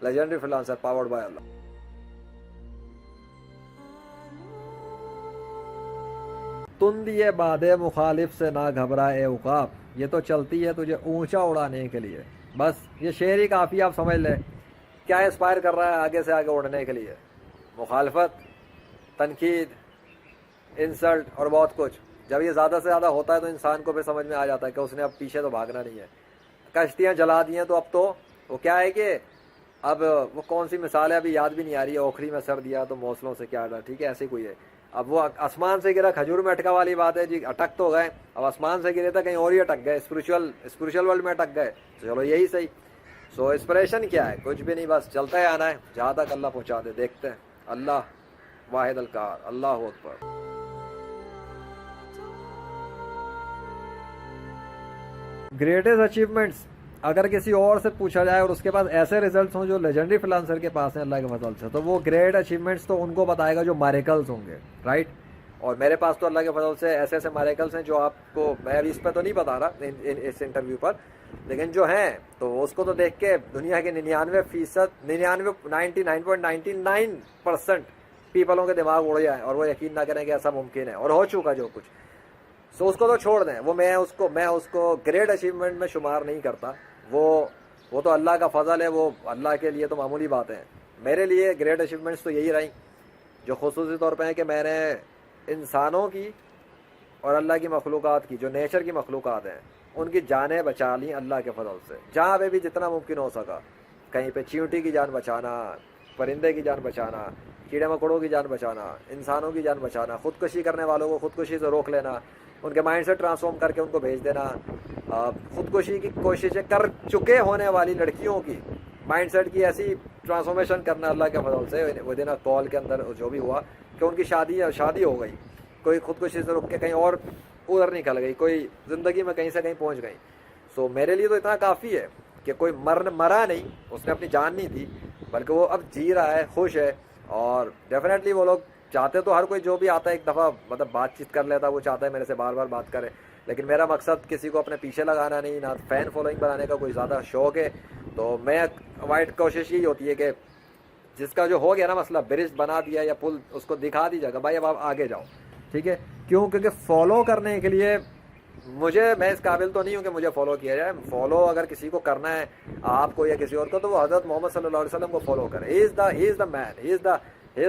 لیجنڈری فریلانسر پاورڈ بائی اللہ. تندیے بادے مخالف سے نہ گھبرائے عقاب, یہ تو چلتی ہے تجھے اونچا اڑانے کے لیے. بس یہ شعر ہی کافی آپ سمجھ لیں کیا انسپائر کر رہا ہے آگے سے آگے اڑنے کے لیے. مخالفت, تنقید, انسلٹ اور بہت کچھ. جب یہ زیادہ سے زیادہ ہوتا ہے تو انسان کو پھر سمجھ میں آ جاتا ہے کہ اس نے اب پیچھے تو بھاگنا نہیں ہے. کشتیاں جلا دی ہیں تو اب تو وہ کیا ہے کہ اب وہ کون سی مثال ہے ابھی یاد بھی نہیں آ رہی ہے, اوکھری میں سر دیا تو موصلوں سے کیا ڈر, ٹھیک ہے ایسے کوئی ہے. اب وہ آسمان سے گرا کھجور میں اٹکا والی بات ہے جی, اٹک تو گئے, اب آسمان سے گرے تھے کہیں اور ہی اٹک گئے, اسپرچل ورلڈ میں اٹک گئے. تو چلو یہی صحیح. سو انسپریشن کیا ہے, کچھ بھی نہیں, بس چلتا ہے آنا ہے جہاں تک اللہ پہنچا دے. دیکھتے ہیں. اللہ واحد القہار, اللہ اکبر. گریٹسٹ اچیومنٹس اگر کسی اور سے پوچھا جائے اور اس کے پاس ایسے ریزلٹس ہوں جو لیجنڈری فریلانسر کے پاس ہیں اللہ کے فضل سے, تو وہ گریٹ اچیومنٹس تو ان کو بتائے گا جو میریکلز ہوں گے, رائٹ. اور میرے پاس تو اللہ کے فضل سے ایسے ایسے میریکلز ہیں جو آپ کو میں ابھی اس پہ تو نہیں بتا رہا اس انٹرویو پر, لیکن جو ہیں تو اس کو تو دیکھ کے دنیا کے 99.99% پیپلوں کے دماغ اڑ جائیں اور وہ یقین نہ کریں کہ ایسا ممکن ہے اور ہو چکا جو کچھ. سو اس کو تو چھوڑ دیں, وہ میں اس کو گریٹ اچیومنٹ میں شمار نہیں کرتا. وہ تو اللہ کا فضل ہے, وہ اللہ کے لیے تو معمولی باتیں ہیں. میرے لیے گریٹ اچیومنٹس تو یہی رہیں جو خصوصی طور پہ ہیں کہ میں نے انسانوں کی اور اللہ کی مخلوقات کی, جو نیچر کی مخلوقات ہیں, ان کی جانیں بچا لیں اللہ کے فضل سے جہاں پہ بھی جتنا ممکن ہو سکا. کہیں پہ چیونٹی کی جان بچانا, پرندے کی جان بچانا, کیڑے مکوڑوں کی جان بچانا, انسانوں کی جان بچانا, خودکشی کرنے والوں کو خودکشی سے روک لینا, ان کے مائنڈ سے ٹرانسفارم کر کے ان کو بھیج دینا, خودکشی کی کوششیں کر چکے ہونے والی لڑکیوں کی مائنڈ سیٹ کی ایسی ٹرانسفارمیشن کرنا اللہ کے فضل سے. وہ دن کال کے اندر جو بھی ہوا کہ ان کی شادی ہو گئی, کوئی خودکشی سے رک کے کہیں اور ادھر نکل گئی, کوئی زندگی میں کہیں سے کہیں پہنچ گئی. سو میرے لیے تو اتنا کافی ہے کہ کوئی مرا نہیں, اس نے اپنی جان نہیں دی, بلکہ وہ اب جی رہا ہے, خوش ہے. اور ڈیفینیٹلی وہ لوگ چاہتے تو ہر کوئی جو بھی آتا ہے ایک دفعہ مطلب بات چیت کر لیتا, وہ چاہتا ہے میرے سے بار بار بات کرے, لیکن میرا مقصد کسی کو اپنے پیچھے لگانا نہیں, نہ فین فالوئنگ بنانے کا کوئی زیادہ شوق ہے. تو میں وائٹ کوشش یہی ہوتی ہے کہ جس کا جو ہو گیا نا مسئلہ, برج بنا دیا یا پل, اس کو دکھا دی جائے گا بھائی اب آپ آگے جاؤ, ٹھیک ہے. کیوں؟ کیونکہ فالو کرنے کے لیے میں اس قابل تو نہیں ہوں کہ مجھے فالو کیا جائے. فالو اگر کسی کو کرنا ہے آپ کو یا کسی اور کو, تو وہ حضرت محمد صلی اللہ علیہ وسلم کو فالو کرے. He is the man, he is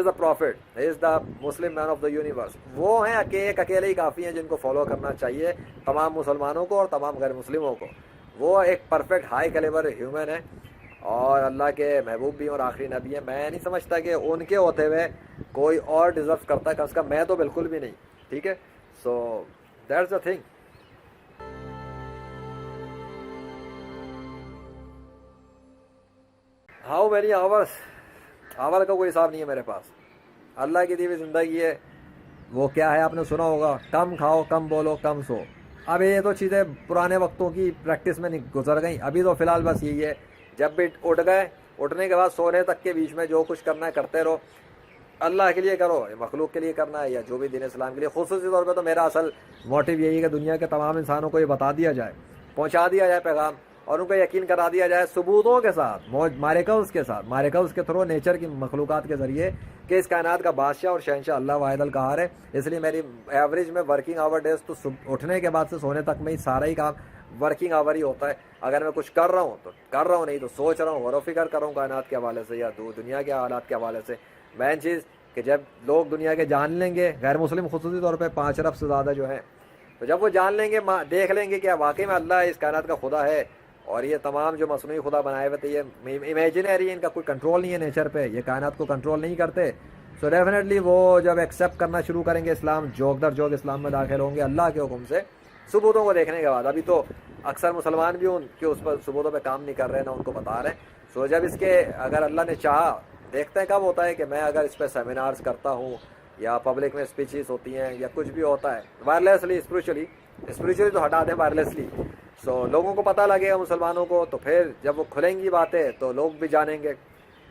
the prophet, he is the Muslim man of the universe. وہ ہیں اکیلے ہی کافی ہیں جن کو فالو کرنا چاہیے تمام مسلمانوں کو اور تمام غیر مسلموں کو. وہ ایک پرفیکٹ ہائی کیلیبر ہیومن ہے اور اللہ کے محبوب بھی اور آخری نبی ہیں. میں نہیں سمجھتا کہ ان کے ہوتے ہوئے کوئی اور ڈیزرو کرتا ہے, کم از کم میں تو بالکل بھی نہیں, ٹھیک ہے. So that's the thing. How many hour کا کوئی حساب نہیں ہے میرے پاس. اللہ کی دی ہوئی زندگی ہے, وہ کیا ہے آپ نے سنا ہوگا, کم کھاؤ, کم بولو, کم سو. اب یہ تو چیزیں پرانے وقتوں کی پریکٹس میں نہیں گزر گئیں. ابھی تو فی الحال بس یہی ہے, جب بھی اٹھ گئے, اٹھنے کے بعد سونے تک کے بیچ میں جو کچھ کرنا ہے کرتے رہو. اللہ کے لیے کرو, مخلوق کے لیے کرنا ہے یا جو بھی دین اسلام کے لیے. خصوصی طور پہ تو میرا اصل موٹیو یہی ہے کہ دنیا کے تمام انسانوں کو یہ بتا دیا جائے, پہنچا دیا جائے پیغام, اور ان کو یقین کرا دیا جائے ثبوتوں کے ساتھ, میریکلز کے تھرو, نیچر کی مخلوقات کے ذریعے, کہ اس کائنات کا بادشاہ اور شہنشاہ اللہ واحد القہار ہے. اس لیے میری ایوریج میں ورکنگ آور ڈیز تو اٹھنے کے بعد سے سونے تک میں ہی سارا ہی کام ورکنگ آور ہی ہوتا ہے. اگر میں کچھ کر رہا ہوں تو کر رہا ہوں, نہیں تو سوچ رہا ہوں, غور و فکر کر رہا ہوں کائنات کے حوالے سے یا دنیا کے حالات کے حوالے سے. مین چیز کہ جب لوگ دنیا کے جان لیں گے, غیر مسلم خصوصی طور پہ 5 ارب سے زیادہ جو ہیں, تو جب وہ جان لیں گے, دیکھ لیں گے کہ واقعی میں اللہ اس کائنات کا خدا ہے, اور یہ تمام جو مصنوعی خدا بنائے ہوئے تھے یہ امیجنری ہے, ان کا کوئی کنٹرول نہیں ہے نیچر پہ, یہ کائنات کو کنٹرول نہیں کرتے. سو ڈیفینیٹلی وہ جب ایکسیپٹ کرنا شروع کریں گے اسلام, جوک در جوک اسلام میں داخل ہوں گے اللہ کے حکم سے, ثبوتوں کو دیکھنے کے بعد. ابھی تو اکثر مسلمان بھی ان کے اس پر ثبوتوں پہ کام نہیں کر رہے, نہ ان کو بتا رہے. سو جب اس کے اگر اللہ نے چاہا, دیکھتے ہیں کب ہوتا ہے کہ میں اگر اس پہ سیمینارز کرتا ہوں یا پبلک میں اسپیچز ہوتی ہیں یا کچھ بھی ہوتا ہے وائرلیسلی اسپریچولی تو ہٹا دیں وائرلیسلی. سو لوگوں کو پتہ لگے گا مسلمانوں کو, تو پھر جب وہ کھلیں گی باتیں تو لوگ بھی جانیں گے.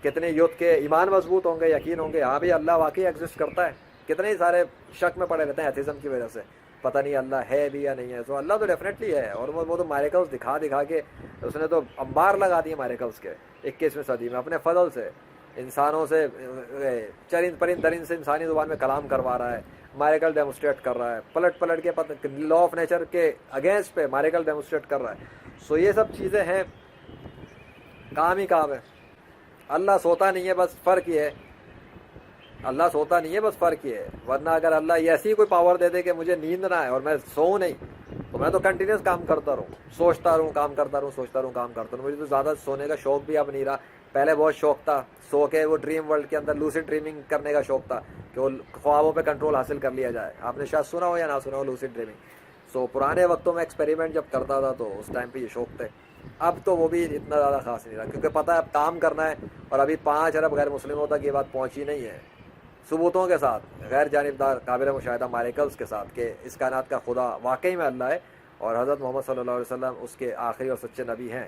کتنے یوتھ کے ایمان مضبوط ہوں گے, یقین ہوں گے ہاں بھی اللہ واقعی ایگزسٹ کرتا ہے. کتنے ہی سارے شک میں پڑے رہتے ہیں ایتھیزم کی وجہ سے, پتہ نہیں اللہ ہے بھی یا نہیں ہے. تو اللہ تو ڈیفینیٹلی ہے, اور وہ تو میریکلز دکھا کے اس نے تو انبار لگا دیے میریکلز کے 21ویں صدی میں اپنے فضل سے. انسانوں سے چرند پرند درند سے انسانی زبان میں کلام کروا رہا ہے, میریکل ڈیمونسٹریٹ کر رہا ہے, پلٹ کے لا آف نیچر کے اگینسٹ پہ میریکل ڈیمونسٹریٹ کر رہا ہے. سو یہ سب چیزیں ہیں, کام ہی کام ہے. اللہ سوتا نہیں ہے, بس فرق یہ ہے اللہ سوتا نہیں ہے, بس فرق یہ ہے. ورنہ اگر اللہ یہ ایسی کوئی پاور دے دے کہ مجھے نیند نہ آئے اور میں سوؤں نہیں, تو میں تو کنٹینیوس کام کرتا رہوں, سوچتا رہوں, کام کرتا رہوں, سوچتا رہوں, کام کرتا رہوں. مجھے تو زیادہ سونے کا شوق بھی اب نہیں رہا. پہلے بہت شوق تھا سو کے وہ ڈریم ورلڈ کے اندر لوسیڈ ڈریمنگ کرنے کا شوق تھا, کہ وہ خوابوں پہ کنٹرول حاصل کر لیا جائے. آپ نے شاید سنا ہو یا نہ سنا ہو لوسیڈ ڈریمنگ. سو پرانے وقتوں میں ایکسپیریمنٹ جب کرتا تھا تو اس ٹائم پہ یہ شوق تھے. اب تو وہ بھی اتنا زیادہ خاص نہیں رہا, کیونکہ پتہ ہے اب کام کرنا ہے, اور ابھی 5 ارب غیر مسلموں تک یہ بات پہنچی نہیں ہے ثبوتوں کے ساتھ, غیر جانبدار قابل مشاہدہ میریکلز کے ساتھ, کہ اس کائنات کا خدا واقعی میں اللہ ہے اور حضرت محمد صلی اللہ علیہ وسلم اس کے آخری اور سچے نبی ہیں.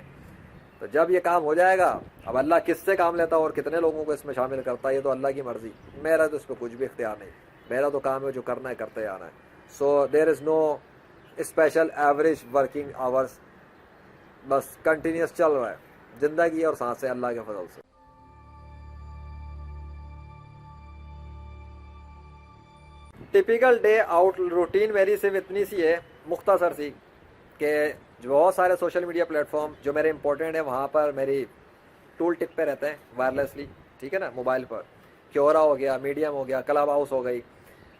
تو جب یہ کام ہو جائے گا, اب اللہ کس سے کام لیتا ہے اور کتنے لوگوں کو اس میں شامل کرتا ہے یہ تو اللہ کی مرضی. میرا تو اس پہ کچھ بھی اختیار نہیں, میرا تو کام ہے جو کرنا ہے کرتے آنا ہے. So there is no special average working hours, بس کنٹینیوس چل رہا ہے زندگی اور سانسیں اللہ کے فضل سے. ٹپیکل ڈے آؤٹ روٹین میری صرف اتنی سی ہے, مختصر سی, کہ جو بہت سارے سوشل میڈیا پلیٹ فارم جو میرے امپورٹنٹ ہیں وہاں پر میری ٹول ٹپ پہ رہتے ہیں وائرلیسلی, ٹھیک ہے نا, موبائل پر. کیورا ہو گیا, میڈیم ہو گیا, کلب ہاؤس ہو گئی,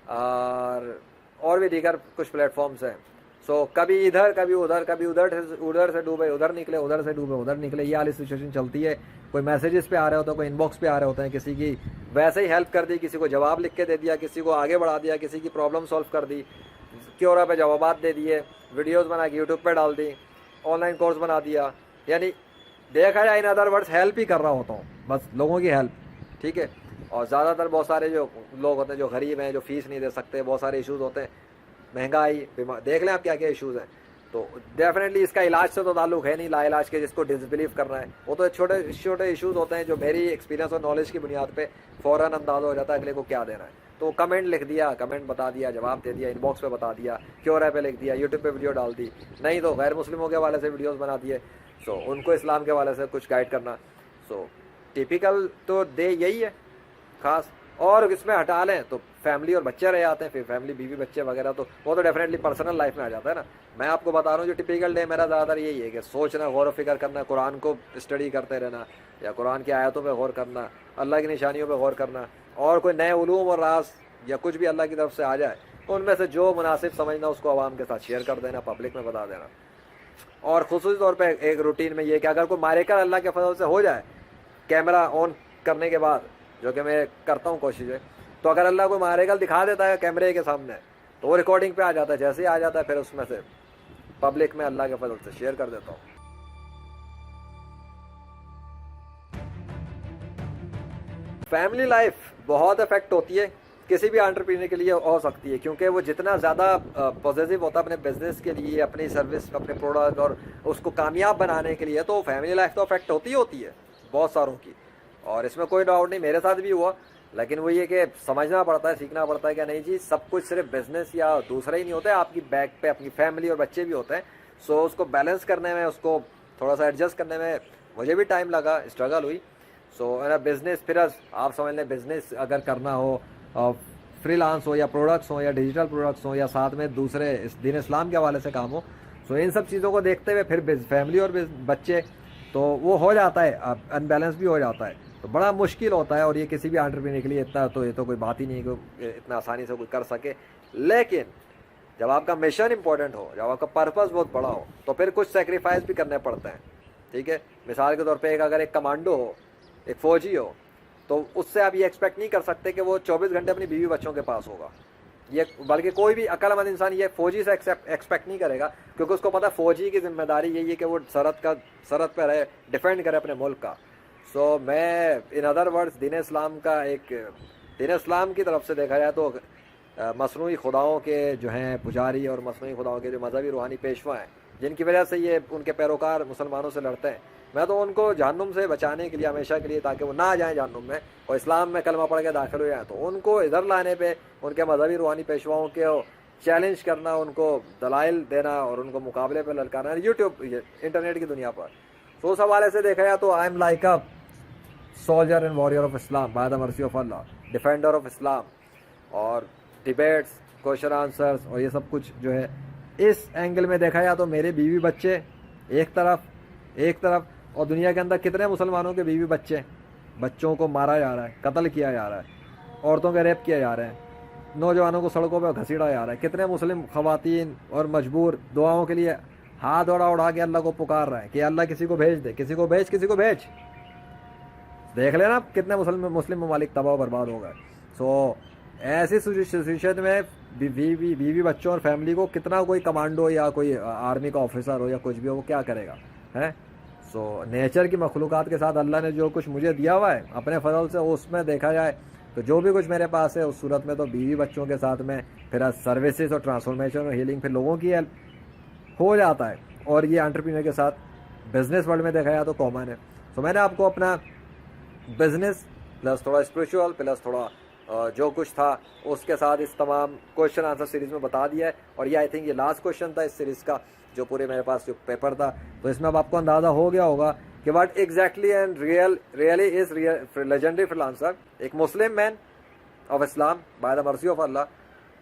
اور بھی دیگر کچھ پلیٹ فارمس ہیں. سو کبھی ادھر کبھی ادھر, کبھی ادھر سے ڈوبے ادھر نکلے, ادھر سے ڈوبے ادھر نکلے, یہ والی سچویشن چلتی ہے. کوئی میسیجز پہ آ رہے ہوتے ہیں, کوئی ان باکس پہ آ رہے ہوتے ہیں, کسی کی ویسے ہی ہیلپ کر دی, کسی کو جواب لکھ کے دے دیا, کسی کو آگے بڑھا دیا, کسی کی پرابلم سولو کر دی, کیورا پہ جوابات دے دیے, ویڈیوز بنا کے یوٹیوب پہ ڈال دی, آن لائن کورس بنا دیا. یعنی دیکھا جائے ان ادر ورڈس ہیلپ ہی کر رہا ہوتا ہوں, بس لوگوں کی ہیلپ, ٹھیک ہے. اور زیادہ تر بہت سارے جو لوگ ہوتے ہیں جو غریب ہیں, جو فیس نہیں دے سکتے, بہت سارے ایشوز ہوتے ہیں, مہنگائی, دیکھ لیں آپ کیا کیا ایشوز ہیں. تو ڈیفینیٹلی اس کا علاج سے تو تعلق ہے نہیں, لا علاج کے جس کو ڈس بلیو کرنا ہے. وہ تو چھوٹے چھوٹے ایشوز ہوتے ہیں جو میری ایکسپیرینس اور نالج کی بنیاد پہ فوراً اندازہ ہو جاتا ہے اگلے کو کیا دینا ہے. تو کمنٹ لکھ دیا, کمنٹ بتا دیا, جواب دے دیا, ان باکس پہ بتا دیا, کیورا پہ لکھ دیا, یوٹیوب پہ ویڈیو ڈال دی, نہیں تو غیر مسلموں کے حوالے سے ویڈیوز بنا دیے. سو ان کو اسلام کے حوالے سے کچھ گائیڈ کرنا. سو ٹیپیکل تو ڈے یہی ہے خاص. اور اس میں ہٹا لیں تو فیملی اور بچے رہ جاتے ہیں, پھر فیملی بیوی بچے وغیرہ تو وہ تو ڈیفینیٹلی پرسنل لائف میں آ جاتا ہے نا. میں آپ کو بتا رہا ہوں جو ٹپیکل ڈے میرا زیادہ تر یہی ہے کہ سوچنا, غور و فکر کرنا, قرآن کو اسٹڈی کرتے رہنا, یا قرآن کی آیتوں پہ غور کرنا, اللہ کی نشانیوں پہ غور کرنا, اور کوئی نئے علوم اور راز یا کچھ بھی اللہ کی طرف سے آ جائے ان میں سے جو مناسب سمجھنا اس کو عوام کے ساتھ شیئر کر دینا, پبلک میں بتا دینا. اور خصوصی طور پہ ایک روٹین میں یہ کہ اگر کوئی میریکل اللہ کے فضل سے ہو جائے کیمرہ آن کرنے کے بعد, جو کہ میں کرتا ہوں کوشش ہے, تو اگر اللہ کو میریکل دکھا دیتا ہے کیمرے کے سامنے تو وہ ریکارڈنگ پہ آ جاتا ہے, جیسے ہی آ جاتا ہے پھر اس میں سے پبلک میں اللہ کے فضل سے شیئر کر دیتا ہوں. فیملی لائف بہت افیکٹ ہوتی ہے کسی بھی انٹرپرینر کے لیے, ہو سکتی ہے, کیونکہ وہ جتنا زیادہ پوزیٹیو ہوتا ہے اپنے بزنس کے لیے, اپنی سروس, اپنے پروڈکٹ اور اس کو کامیاب بنانے کے لیے, تو فیملی لائف تو افیکٹ ہوتی ہے بہت ساروں کی. اور اس میں کوئی ڈاؤٹ نہیں, میرے ساتھ بھی ہوا. لیکن وہ یہ کہ سمجھنا پڑتا ہے, سیکھنا پڑتا ہے کہ نہیں جی سب کچھ صرف بزنس یا دوسرا ہی نہیں ہوتا ہے, آپ کی بیک پہ اپنی فیملی اور بچے بھی ہوتے ہیں. سو اس کو بیلنس کرنے میں, اس کو تھوڑا سا ایڈجسٹ کرنے میں مجھے بھی ٹائم لگا, اسٹرگل ہوئی. سو بزنس پھر آپ سمجھ لیں بزنس اگر کرنا ہو, فری لانس ہو یا پروڈکٹس ہوں یا ڈیجیٹل پروڈکٹس ہوں یا ساتھ میں دوسرے دین اسلام کے حوالے سے کام ہو, سو ان سب چیزوں کو دیکھتے ہوئے پھر فیملی اور بچے تو وہ ہو جاتا ہے, ان بیلنس بھی ہو جاتا ہے, تو بڑا مشکل ہوتا ہے. اور یہ کسی بھی انٹرپرینر کے لیے اتنا تو یہ تو کوئی بات ہی نہیں کہ اتنا آسانی سے کوئی کر سکے. لیکن جب آپ کا مشن امپورٹنٹ ہو, جب آپ کا پرپس بہت بڑا ہو, تو پھر کچھ سیکریفائس بھی کرنے پڑتے ہیں, ٹھیک ہے. مثال کے طور پہ اگر ایک کمانڈو ہو, ایک فوجی ہو, تو اس سے آپ یہ ایکسپیکٹ نہیں کر سکتے کہ وہ 24 گھنٹے اپنی بیوی بچوں کے پاس ہوگا. یہ بلکہ کوئی بھی عقل مند انسان یہ فوجی سے ایکسپیکٹ نہیں کرے گا, کیونکہ اس کو پتا فوجی کی ذمہ داری یہی ہے کہ وہ سرحد پہ رہے, ڈیفینڈ کرے اپنے ملک کا. سو میں ان ادر ورڈس دین اسلام کا ایک دین اسلام کی طرف سے دیکھا جائے تو مصنوعی خداؤں کے جو ہیں پجاری اور مصنوعی خداؤں کے جو مذہبی روحانی پیشوا ہیں، جن کی وجہ سے یہ ان کے پیروکار مسلمانوں سے لڑتے ہیں، میں تو ان کو جہنم سے بچانے کے لیے ہمیشہ کے لیے، تاکہ وہ نہ جائیں جہنم میں اور اسلام میں کلمہ پڑھ کے داخل ہو جائیں، تو ان کو ادھر لانے پہ ان کے مذہبی روحانی پیشواؤں کے چیلنج کرنا، ان کو دلائل دینا اور ان کو مقابلے پہ للکارنا یوٹیوب انٹرنیٹ کی دنیا پر. تو اس حوالے سے دیکھا جائے تو I am like a soldier and وارrior of Islam by the mercy of Allah, defender of Islam. اور ڈبیٹس، کوشچن آنسرس اور یہ سب کچھ جو ہے اس اینگل میں دیکھا جائے تو میرے بیوی بچے ایک طرف اور دنیا کے اندر کتنے مسلمانوں کے بیوی بچوں کو مارا جا رہا ہے، قتل کیا جا رہا ہے، عورتوں کے ریپ کیا جا رہے ہیں، نوجوانوں کو سڑکوں پہ گھسیڑا جا رہا ہے، کتنے مسلم خواتین اور مجبور دعاؤں کے لیے ہاتھ اڑا کے اللہ کو پکار رہے ہیں کہ اللہ کسی کو بھیج دے، کسی کو بھیج. دیکھ لینا کتنے مسلم ممالک تباہ و برباد ہو گئے. سو ایسی سچویشن میں بیوی بچوں اور فیملی کو کتنا کوئی کمانڈو یا کوئی آرمی کا آفیسر ہو یا کچھ بھی ہو وہ کیا کرے گا ہے. سو نیچر کی مخلوقات کے ساتھ اللہ نے جو کچھ مجھے دیا ہوا ہے اپنے فضل سے، اس میں دیکھا جائے تو جو بھی کچھ میرے پاس ہے اس صورت میں تو بیوی بچوں کے ساتھ میں پھر سروسز اور ٹرانسفارمیشن اور ہیلنگ پھر لوگوں کی ہیلپ ہو جاتا ہے. اور یہ انٹرپرینر کے ساتھ بزنس ورلڈ میں دیکھا جائے تو کامن ہے. سو میں نے آپ کو اپنا بزنس پلس تھوڑا اسپریچول پلس تھوڑا جو کچھ تھا اس کے ساتھ اس تمام کوشچن آنسر سیریز میں بتا دیا ہے. اور یہ آئی تھنک یہ لاسٹ کوشچن تھا اس سیریز کا جو پورے میرے پاس جو پیپر تھا. تو اس میں اب آپ کو اندازہ ہو گیا ہوگا کہ what exactly and really is legendary freelancer, ایک Muslim man of Islam by the mercy of Allah.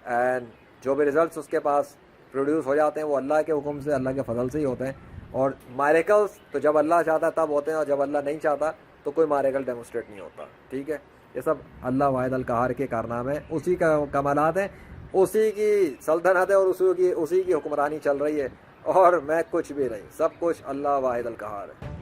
And جو بھی ریزلٹس اس کے پاس پروڈیوس ہو جاتے ہیں وہ اللہ کے حکم سے، اللہ کے فضل سے ہی ہوتے ہیں. اور میریکلس تو جب اللہ چاہتا ہے تب ہوتے ہیں، اور جب اللہ نہیں چاہتا تو کوئی میریکل ڈیمونسٹریٹ نہیں ہوتا. ٹھیک ہے، یہ سب اللہ واحد القہار کے کارنامے، اسی کا کمالات ہیں، اسی کی سلطنت ہے اور اسی کی حکمرانی چل رہی ہے. اور میں کچھ بھی نہیں، سب کچھ اللہ واحد القہار ہے.